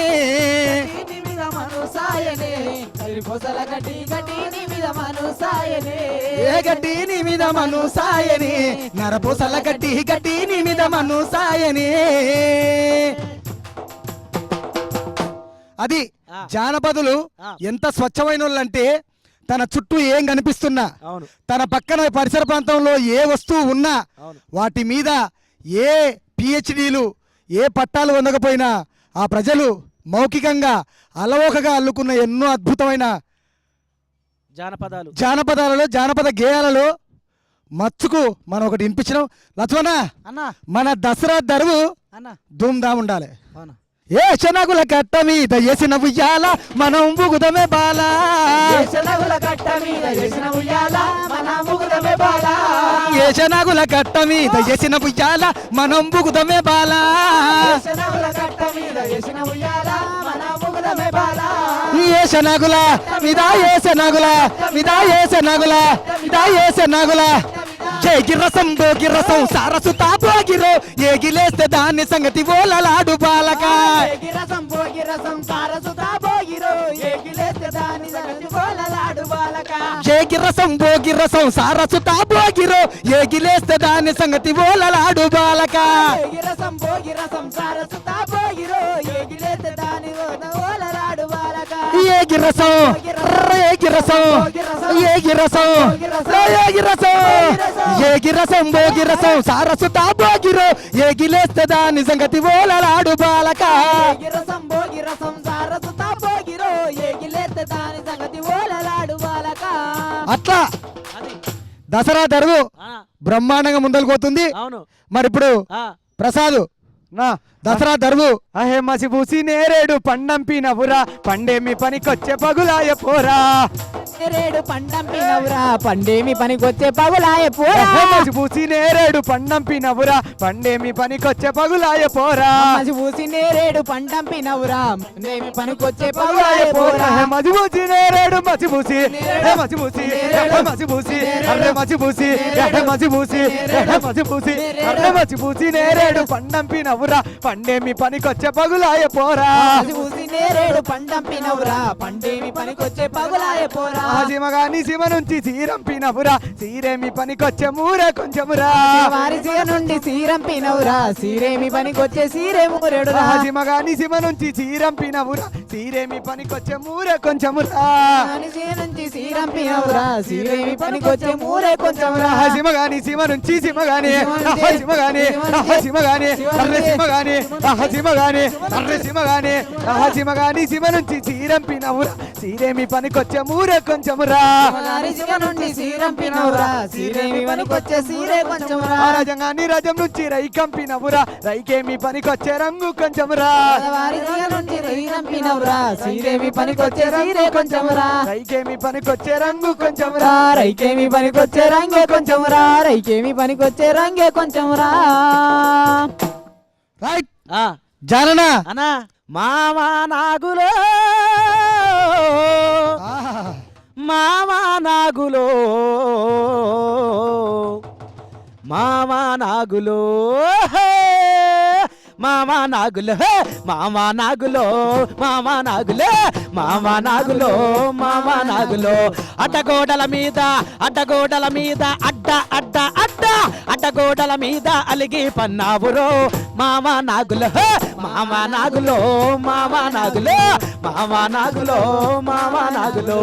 నీ మీద మను సాయనే, చెరిపోసల గడ్డి గడ్డి నీ మీద మను సాయనే, ఏ గడ్డి నీ మీద మను సాయని, నరపూసల గడ్డి గడ్డి నీ మీద మను సాయని. అది జానపదులు ఎంత స్వచ్ఛమైన వాళ్ళంటే తన చుట్టూ ఏం కనిపిస్తున్నా, అవును. తన పక్కన పరిసర ప్రాంతంలో ఏ వస్తువు ఉన్నా అవును. వాటి మీద ఏ పిహెచ్డీలు ఏ పట్టాలు పొందకపోయినా ఆ ప్రజలు మౌఖికంగా అలవోకగా అల్లుకున్న ఎన్నో అద్భుతమైన జానపదాలు జానపదాలలో జానపద గేయాలలో మచ్చుకు మనం ఒకటి వినిపించడం. లక్ష్మణ అన్న మన దసరా దరువు అన్న ధూమ్ధాం ఉండాలి. అవునా ఏ శనగుల కట్ట మీద వేసిన ఉయ్యాల మనం బుగుదమే బాల, శనగుల కట్ట మీద చేసిన ఉయ్యాల మన ముగుదమే బాల, ఏ శనగుల కట్ట మీద వేసిన ఉయ్యాల మనం బుగుదమే బాల, శనగుల కట్ట మీద చేసిన ఉయ్యాల మన ముగుదమే బాల, ఏ శనగుల మీద ఏ శనగుల మీద ఏ శనగుల మీద ఏ శనగుల జేగిరసం భోగిరసం సారసు తాపోగిరో ఏగిలేస్తే దాన్ని సంగతి ఓలలాడు బాలక, రసం భోగి రసం సారసుతా భోగిరో ఏగిలేస్తే దాని సంగతి బోలలాడు బాలక, జేగిరసం భోగిరసం సారసు తాపోగిరో ఏగిలేస్తే దాన్ని సంగతి ఓలలాడు బాలక, రసం భోగి రసం సారసుతా భోగిరో ఏగిలేస్తే దాని ఓలలాడు బాలక, ఏగిరసం ఏగిరసం ఏగిరసం ఏగిరసం ఏగిరసం భోగిరసం సారసు తాపోగిరో ఏగిలేస్తే దాన్ని సంగతి ఓలలాడు బాలక, రసం భోగి రసం సారసుతా భోగిరో ఏగిలేస్తే దాని సంగతి ఓలలాడు బాలక, అట్లా అది దసరా దరువు ఆ, బ్రహ్మాండంగా ముందరకు పోతుంది. అవును. మరి ఇప్పుడు ఆ, ప్రసాదు నా దసరా దరువు అహే మసిబూసి నేరేడు పండంపి నవ్వురా పండేమి పనికొచ్చే పగులాయ పోరా, నేరేడు పండంపినవురా పండేమి పనికొచ్చే పగులాయ పోరా మసిపూసి నేరేడు పండంపినవురా పండేమి పనికొచ్చే పగులాయ పోరా మసిపూసి నేరేడు పండంపినవురా పండేమి పనికొచ్చే పగులాయ పోరా మసిపూసి నేరేడు మసిపూసి మసిపూసి మసిపూసి అర్రే మసిపూసి మసిపూసి మసిపూసి అర్రే మసిపూసి నేరేడు పండంపినవురా పండేమి పనికొచ్చే పగులాయ పోరా మసిపూసి నేరేడు పండంపినవురా పండేమి పనికొచ్చే పగులాయ పోరా సిమగాని సిమ నుంచి సీరంపినవురా సీరేమి పనికొచ్చే మూరే కొంచెమురా వారి సీర నుండి సీరంపినవురా సీరేమి పనికొచ్చే సీరే మూరెడురా సిమగాని సిమ నుంచి సీరంపినవురా సీరేమి పనికొచ్చే మూరే కొంచెమురా సీర నుంచి సీరంపినవురా సీరేమి పనికొచ్చే మూరే కొంచెంరా సిమగాని సిమ నుంచి సిమగాని సిమగాని సిమగాని అర్రే సిమగాని సిమగాని అర్రే సిమగాని సిమగాని సిమ నుంచి సీరంపినవురా సీరేమి పనికొచ్చే మూరే కొంచెమురా నుండి సీరంపినవురా సీరేమి పనికొచ్చే సీరే కొంచెంరా రాజంగాని రజం నుంచి రైకంపినవురా రైకేమి పనికొచ్చే రంగు కొంచెమురా వారి సీర నుంచి రైరంపినవురా సీరేమి పనికొచ్చే సీరే కొంచెంరా రైకేమి పనికొచ్చే రంగు కొంచెమురా రైకేమి పనికొచ్చే రంగే కొంచెంరా రైకేమి పనికొచ్చే రంగే కొంచెంరా రైట్ ఆ, జాననా అన్నా మామా నాగులో మామా నాగులో మామా నాగులో మామా నాగులో మామా నాగులో మామా నాగులో మామా నాగులో మామా నాగులో అడ్డగోడల మీద అడ్డగోడల మీద అడ్డ అడ్డ అడ్డ అడ్డగోడల మీద అలిగి పన్నావురో మామా నాగులో మామా నాగులో మామా నాగులో మామా నాగులో మామా నాగులో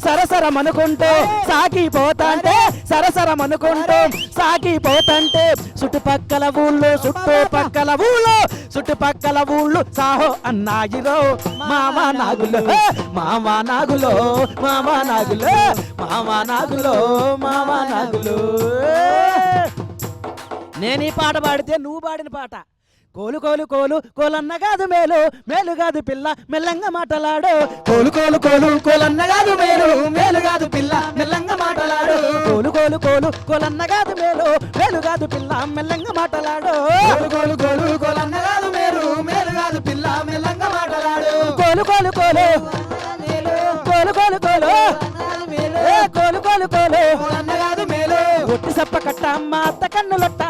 సరసరమనుకుంటూ సాగిపోతాంటే సరసరమనుకుంటూ సాగిపోతాంటే చుట్టుపక్కల ఊళ్ళు సాహో అన్నాయిరో మామా నాగులో మామా నాగులో మామా నాగులో మామా నాగులో మామా నాగులో నేను ఈ పాట పాడితే నువ్వు పాడిన పాట కోలు కోలు కోలు కోలన్న కాదు మేలు మేలు కాదు పిల్ల మెల్లంగా మాటలాడు కోలు కోలు కోలు కోలన్న కాదు మేలు మేలు కాదు పిల్ల మెల్లంగా మాటలాడు కోలు కోలు కోలు కోలన్న కాదు మేలు మేలు కాదు పిల్ల మెల్లంగా మాటలాడు కోలు కోలు కోలు కోలన్న కాదు మేలు మేలు కాదు పిల్ల మెల్లంగా మాటలాడు కోలు కోలు కోలు కోలు కోలు కోలు ఏ కోలు కోలు కోలు కాదు మేలు ఒట్టి సప్ప కట్ట అమ్మ అత్త కన్నులొట్ట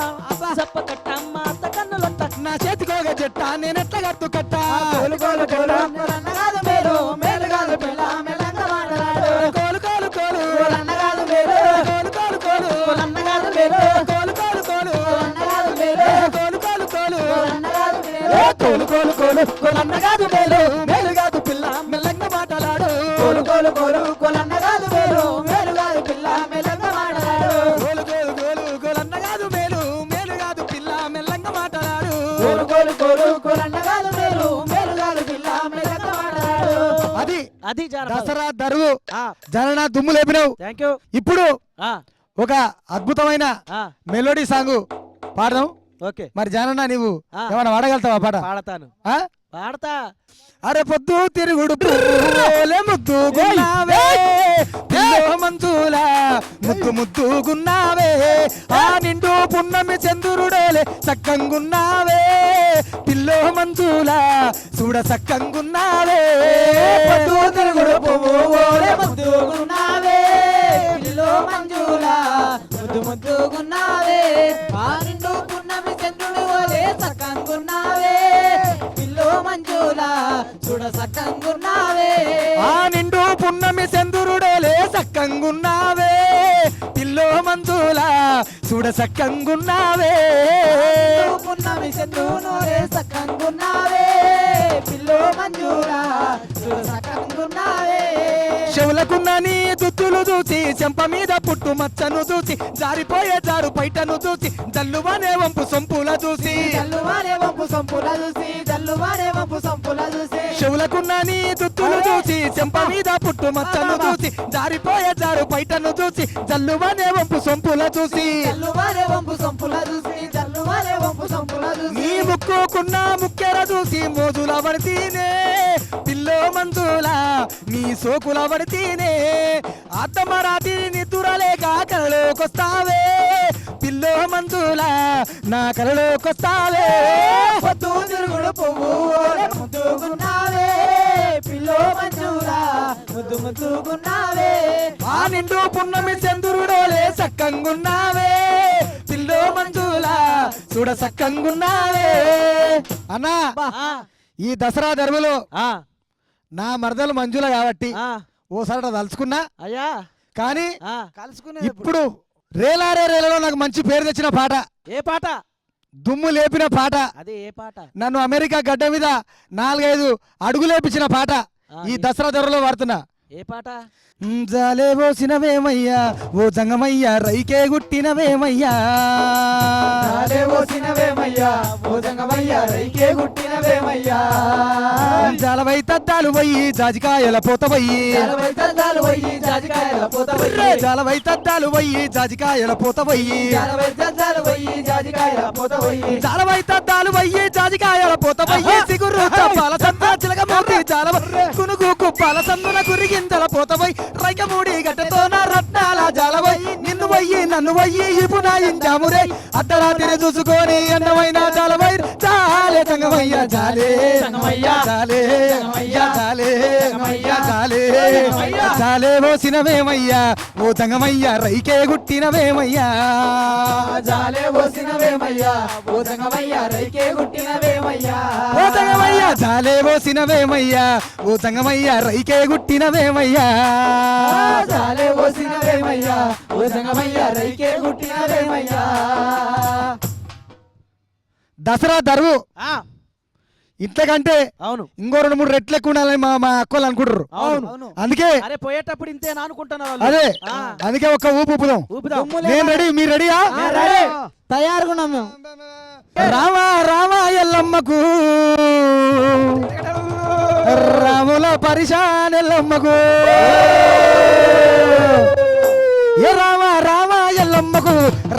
సప్ప కట్ట అమ్మ అత్త కన్నులొట్ట నా చేతికోగ చెట్ట నేనెట్ల కట్టు కట్ట కోలు కోలు కోలు కాదు మేలు మేలు కాదు పిల్ల మెల్లంగా మాటలాడు కోలు కోలు కోలు అన్న కాదు మేలు కోలు కోలు కోలు అన్న కాదు మేలు కోలు కోలు కోలు అన్న కాదు మేలు కోలు కోలు కోలు అన్న కాదు మేలు ఏ కోలు కోలు కోలు కోలన్న కాదు మేలు మేలు కాదు పిల్ల మెల్లంగా మాటలాడు కోలు కోలు కోలు కోలన్న కాదు మేలు మేలు కాదు పిల్ల మెల్లంగా మాటలాడు కోలు కోలు కోలు కోలన్న కాదు మేలు మేలు కాదు పిల్ల మెల్లంగా మాటలాడు కోలు కోలు కోలు కోలన్న కాదు మేలు మేలు కాదు పిల్ల మెల్లంగా మాటలాడు అది అది దసరా దరువు జననా దుమ్ము లేపినావు. థ్యాంక్ యూ ఇప్పుడు ఒక అద్భుతమైన మెలోడీ సాంగ్ పాడదాం. ఓకే మరి జానన్న నీవు ఆ. ఏమైనా పాడగలుగుతావా పాట? పాడతాను ఆ? పాడతా అరే పొద్దు తిరుగుడు పువ్వులే ముద్దుగున్నావే పిల్లో మంజులా ముద్దు ముద్దుగున్నావే ఆ నిండు పున్నమి చంద్రుడోలే సక్కంగున్నావే పిల్లో మంజులా చూడ సక్కంగున్నావే పొద్దు తిరుగుడు పువ్వులే ముద్దుగున్నావే పిల్లో మంజులా ముద్దు ముద్దుగున్నావే ఆ నిండు పున్నమి చంద్రుడు ఓలే సక్కంగున్నావే పిల్లో మంజులా చూడ సక్కంగున్నావే ఆ నిండు పున్నమి చంద్రుడోలే సక్కంగున్నావే పిల్లో మంజులా చూడ సక్కంగున్నావే పున్నమి చంద్రునోలే సక్కంగున్నావే పిల్లో మంజులా చూడ సక్కంగున్నావే చెవులకున్న నీ దుద్దులు చూసి చెంప మీద పుట్టు మచ్చను చూసి జారిపోయే జారు పైటను చూసి జల్లువనే వంపు సొంపుల చూసి జల్లువారే వంపు సొంపుల చూసి జల్లువారే వంపు సొంపుల చూసి చెవులకున్న నీ దుద్దులు చూసి చెంప మీద పుట్టు మచ్చను చూసి జారిపోయే జారు పైటను చూసి జల్లువనే వంపు సొంపుల చూసి జల్లువారే వంపు సొంపుల చూసి జల్లువారే వంపు సొంపుల చూసి నీ ముక్కుకు ముద్దుగున్న ముక్కెర చూసి మోజుల పడితేనే పిల్లో మంజుల నీ సోకుల పడితేనే అత్తమరాతి నిద్దురలేక కలలోకొస్తావే పిల్లో మంజుల నా కలలోకొస్తావే పొద్దు తిరుగుడు పువ్వు ముద్దుగున్నావే పిల్లో మంజులా ముద్దు ముద్దుగున్నావే ఆ నిండు పున్నమి చంద్రుడోలే సక్కంగున్నావే పిల్లో మంజుల చూడ సక్కంగున్నావే అన్నా ఈ దసరా దర్వలో నా మరదలు మంజుల కాబట్టి ఓసారి తలుచుకున్నా అయ్యా కానీ కలుసుకునే ఇప్పుడు రేలారే రేలలో నాకు మంచి పేరు తెచ్చిన పాట ఏ పాట దుమ్ము లేపిన పాట అది ఏ పాట నన్ను అమెరికా గడ్డ మీద 4-5 అడుగులేపించిన పాట ఈ దసరా దొరలో వాడుతున్నా ఏ పాట జాలే పోసినవేమయ్యా ఓ జంగమయ్యా రైకే గుట్టినవేమయ్యా ఓసినవేమయ్యా ఓ జంగమయ్యా రైకే గుట్టినవేమయ్యా జాలవై తద్దాలు పోయి జాజికాయల పోతవయ్యి జలవై తద్దాలు పోయి జాజికాయల పోతవయ్యి జాలవై తద్దాలు పోయి జాజికాయల పోతవయ్యి జలవై తద్దాలు పోయి జాజికాయల పోతవయ్యి జాలవై తద్దాలు పోయి జాజికాయల పోతవయ్యి సిగురు చప్పాల సంత చిలకమూర్తి జాలవ కునుగు కుప్పాల సందున కురిగిందల పోతవై రైకమూడి గట్టతోన రత్నాల జాలవై నిన్ను వయ్యి నన్ను వయ్యి ఇపునాయించామురే అర్ధరాత్రి చూసుకొని అందమైన జాలవై జాలే సంగమయ్య జాలే సంగమయ్య జాలే సంగమయ్య జాలే సంగమయ్య జాలే సంగమయ్య జాలే పోసినవేమయ్యా ఓ సంగమయ్య రైకే గుట్టినవేమయ్యా జాలే ఓసినవేమయ్యా ఓ జంగమయ్యా రైకే గుట్టినవేమయ్యా ఓ సంగమయ్య జాలే పోసినవేమయ్యా ఓ సంగమయ్య రైకే గుట్టినవేమయ్యా జాలే ఓసినవేమయ్యా ఓ జంగమయ్యా రైకే గుట్టినవేమయ్యా దసరా దరువు ఇంతకంటే అవును ఇంకో 2-3 రెట్లు ఎక్కువ ఉండాలని మా అక్కలు అనుకుంటారు అవును అందుకే అరే పోయేటప్పుడు ఇంతేనా అనుకుంటున్నారు వాళ్ళు. అదే ఆ, అందుకే ఒక్క ఊపుదాం ఊపుదాం నేను రెడీ మీరు రెడీయా తయారుగా ఉన్నాం మేము రామా రామా ఎల్లమ్మకు రాముల పరిశాన్ ఎల్లమ్మకు ఏ రామ రామ ఎల్లమ్మకు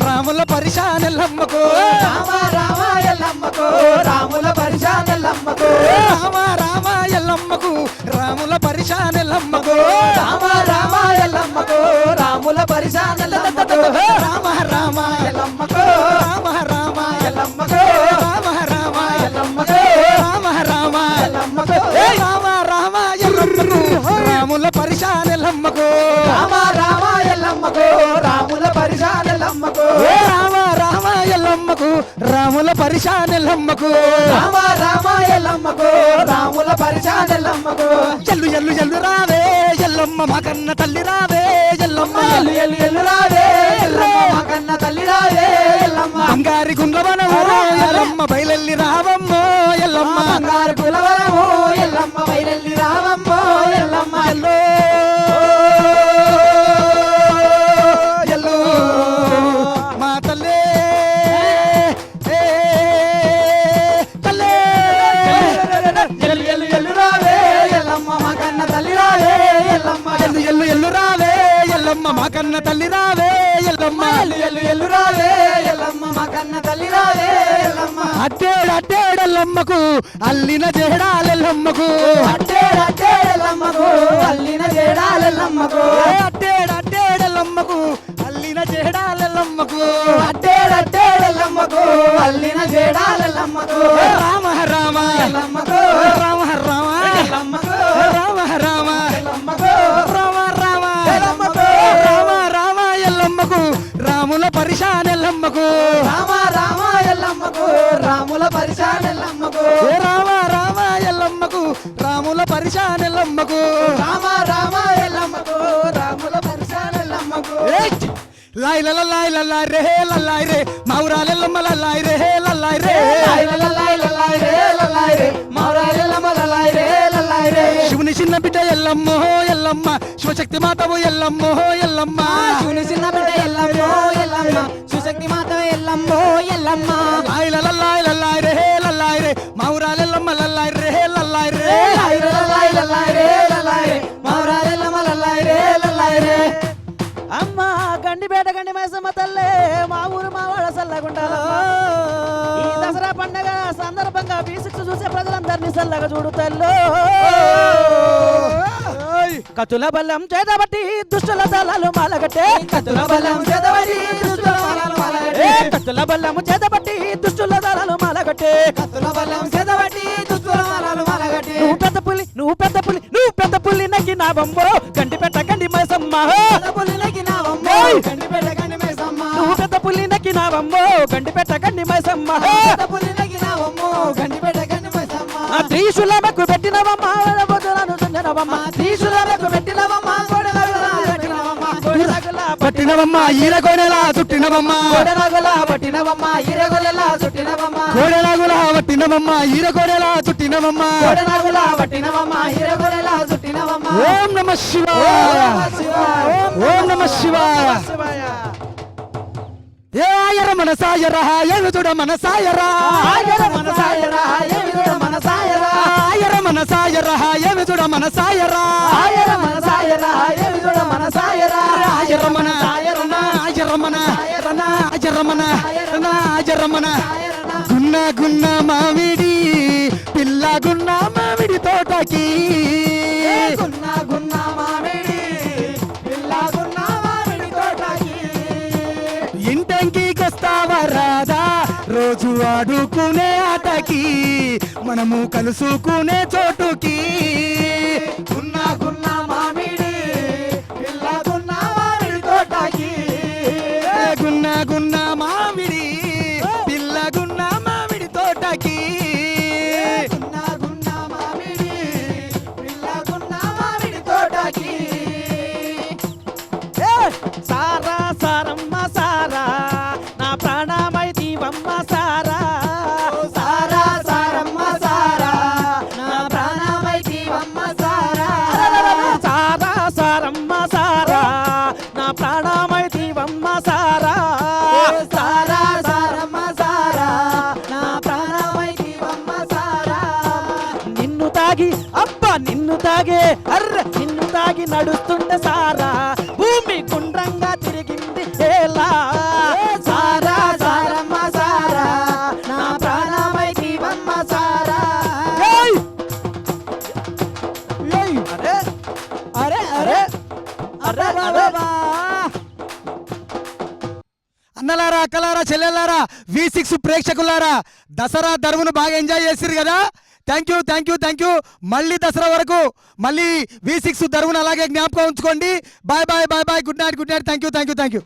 రాముల పరిశాన్ ఎల్లమ్మకు రామ రామ ఎల్లమ్మకు రాముల పరిశానెల్లమ్మకు రామ రామ ఎల్లమ్మకు రాముల పరిశాన్ ఎల్లమ్మకు రామ రామ ఎల్లమ్మకు రాముల పరిశానెల్లమ్మకు రామ రామ ఎల్లమ్మకు రామ రామ ఎల్లమ్మకు రామ రామ ఎల్లమ్మకు రామ రామ ఎల్లమ్మకు ఏ రామ రామ ఎల్లమ్మకు రాముల పరిశాన్ ఎల్లమ్మకు రామ రామ ఎల్లమ్మకు రాముల పరిశానెల్లమ్మకు ఏ రామ రామ ఎల్లమ్మకు రాముల పరిశాన్ ఎల్లమ్మకు రామ రామ ఎల్లమ్మకు రాముల పరిశానెల్లమ్మకు ఎల్లు ఎల్లు ఎల్లు రావే ఎల్లమ్మ మా కన్న తల్లి రావే ఎల్లమ్మ ఎల్లు ఎల్లు ఎల్లు రావే ఎల్లమ్మ మా కన్న తల్లి రావే ఎల్లమ్మ బంగారి గుండ్లవనము ఎల్లమ్మ బయలెల్లి రావమ్మో ఎల్లమ్మ బంగారు కులవరము ఎల్లమ్మ వైరెల్లి రావమ్మో ఎల్లమ్మ ఎల్లో ఎల్లు మా తల్లే ఏ తల్లే ఎల్లు ఎల్లు ఎల్లు రావే ఎల్లమ్మ మా కన్న తల్లి రావే ఎల్లమ్మ ఎల్లు ఎల్లు ఎల్లు రావే ఎల్లమ్మ మా కన్న తల్లి రావే ఎల్లమ్మ ఎల్లు ఎల్లు ఎల్లు రావే ఎల్లమ్మ మా కన్న తల్లి రావే ఎల్లమ్మ అట్టేడట్టేడల్లమ్మకు అల్లిన జేడాలెల్లమ్మకు అట్టేడట్టేడల్లమ్మకు అల్లిన జేడాలెల్లమ్మకు అట్టేడట్టేడల్లమ్మకు అల్లిన జేడాలెల్లమ్మకు అట్టేడట్టేడల్లమ్మకు అల్లిన జేడాలెల్లమ్మకు రామ రామ ఎల్లమ్మకు రామ రామ ఎల్లమ్మకు రామ రామ ఎల్లమ్మకు రామ రామ ఎల్లమ్మకు రామ రామ ఎల్లమ్మకు రాముల పరిశాన్ ఎల్లమ్మకు రామ రామ ఎల్లమ్మకు రాముల పరిశానెల్లమ్మకు ఏ రామ రామ ఎల్లమ్మకు రాముల పరిశాన్ ఎల్లమ్మకు రామ రామ ఎల్లమ్మకు రాముల పరిశానెల్లమ్మకు లాయ్ లలాయ్ లలాయ్ రే లలాయ్ రే మౌరాలెల్లమ్మ లలాయ్ రే లలాయ్ రే లాయ్ లలాయ్ లలాయ్ రే లలాయ్ రే మౌరాలెల్లమ్మ లలాయ్ రే లలాయ్ రే శివుని చిన్న బిడ్డ ఎల్లమ్మో ఎల్లమ్మ శివశక్తి మాతవు ఎల్లమ్మో ఎల్లమ్మ శివుని చిన్న బిడ్డ ఎల్లమ్మో ఎల్లమ్మ సుశక్తి మాత ఎల్లమ్మో ఎల్లమ్మ లాయ్ లలాయ్ లలాయ్ రే లలాయ్ రే మౌరాలెల్లమ్మ లలాయ్ రే లలాయ్ రే లాయ్ లలాయ్ లలాయ్ రే లలాయ్ రే మౌరాలెల్లమ్మ లలాయ్ రే లలాయ్ రే అమ్మ గండిపేట గండి మైసమ్మ తల్లే మా ఊరు మా వాడ సల్లగుండాలమ్మ ఈ దసరా పండగ సందర్భంగా దాన్ని చల్లగా చూడు తల్లో కతుల బల్లం చేతబట్టి దుష్టుల దళాలు మాలగట్టే కత్తుల బలం చేతబడి దుష్టుల బలాలు మాలగట్టే. కతుల బల్లం చేతబట్టి దుష్టుల దళాలు మాలగట్టే కత్తుల బలం చేతబడి దుష్టుల బలాలు మాలగట్టే. నువ్వు పెద్ద పులి నువ్వు పెద్ద పులి నువ్వు పెద్ద పులి నగ్గి నా బొమ్మో గంటి పెట్ట గండి మైసమ్మ పెద్ద పులి నగినావమ్మో, ఏయ్! గండిపేట గండి మైసమ్మ. నువ్వు పెద్ద పులి నగ్గి నా బొమ్మో గంటి పెట్ట గండి మైసమ్మ పెద్ద పులి నగినావమ్మో, గండిపేట గండి మైసమ్మ. త్రిశూలమకు పెట్టినవమ్మ వదలను చుంజనవమ్మ త్రిశూలకు పెట్టినవమ్మ, గోడనగుల పెట్టినవమ్మ. పట్టినవమ్మ ఈరగోడెలా చుట్టినవమ్మ గోడనగుల పట్టినవమ్మ, ఈరగొలెలా చుట్టినవమ్మ. కోడెలాగులా పట్టినవమ్మ ఈరగోడెలా చుట్టినవమ్మ గోడనగుల పట్టినవమ్మ, ఈరగొలెలా చుట్టినవమ్మ. ఓం నమ శివాయ ఓం నమ శివాయ ఏ ఆయర మనసాయరా ఏమి చూడ మనసాయరా ఆయర మనసాయరా, ఏమి చూడ మనసాయరా. ఆయర మనసాయరా ఏమి చూడ మనసాయరా ఆయర మనసాయరా, ఏమి చూడ మనసాయరా. ఆయరమన ఆయరమన ఆయరమన ఆయరమన ఆయరమన గున్న గున్న మామిడి పిల్ల గున్న మామిడి తోటకి గున్న గున్న మామిడి, పిల్ల గున్న మామిడి తోటకి. ఇంటంకికొస్తావా రాదా రోజు ఆడుకునే ఆటకి మనము కలుసుకునే చోటుకి గున్న గున్న మామిడి, పిల్ల గున్న మామిడి తోటకి. గున్న గున్న మామిడి పిల్ల గున్న మామిడి తోటకి గున్న గున్న మామిడి, పిల్ల గున్న మామిడి తోటకి. సారా సారమ్మ సారా నా ప్రాణమై దీవమ్మ సారా సారా సారమ్మ సారా, నా ప్రాణమై దీవమ్మ సారా. సారా సారమ్మ సారా నా ప్రాణమై దీవమ్మ సారా సారా సారమ్మ సారా, నా ప్రాణమై దీవమ్మ సారా. నిన్ను తాగి అబ్బా నిన్ను తాగే అర్రె నిన్ను తాగి నడుస్తుండే సారా భూమి గుండ్రంగా తిరిగింది ఎలా సారా సారమ్మ సారా, నా ప్రాణమై దీవమ్మ సారా. ఏయ్! ఏయ్! అరే అరే అరే అరే అరే అన్నలారా అక్కలారా చెల్లెలారా V6 ప్రేక్షకులారా దసరా దరువును బాగా ఎంజాయ్ చేసిరు కదా థ్యాంక్ యూ మళ్ళీ దసరా వరకు మళ్ళీ V6 దరువును అలాగే జ్ఞాపకం ఉంచుకోండి bye good night thank you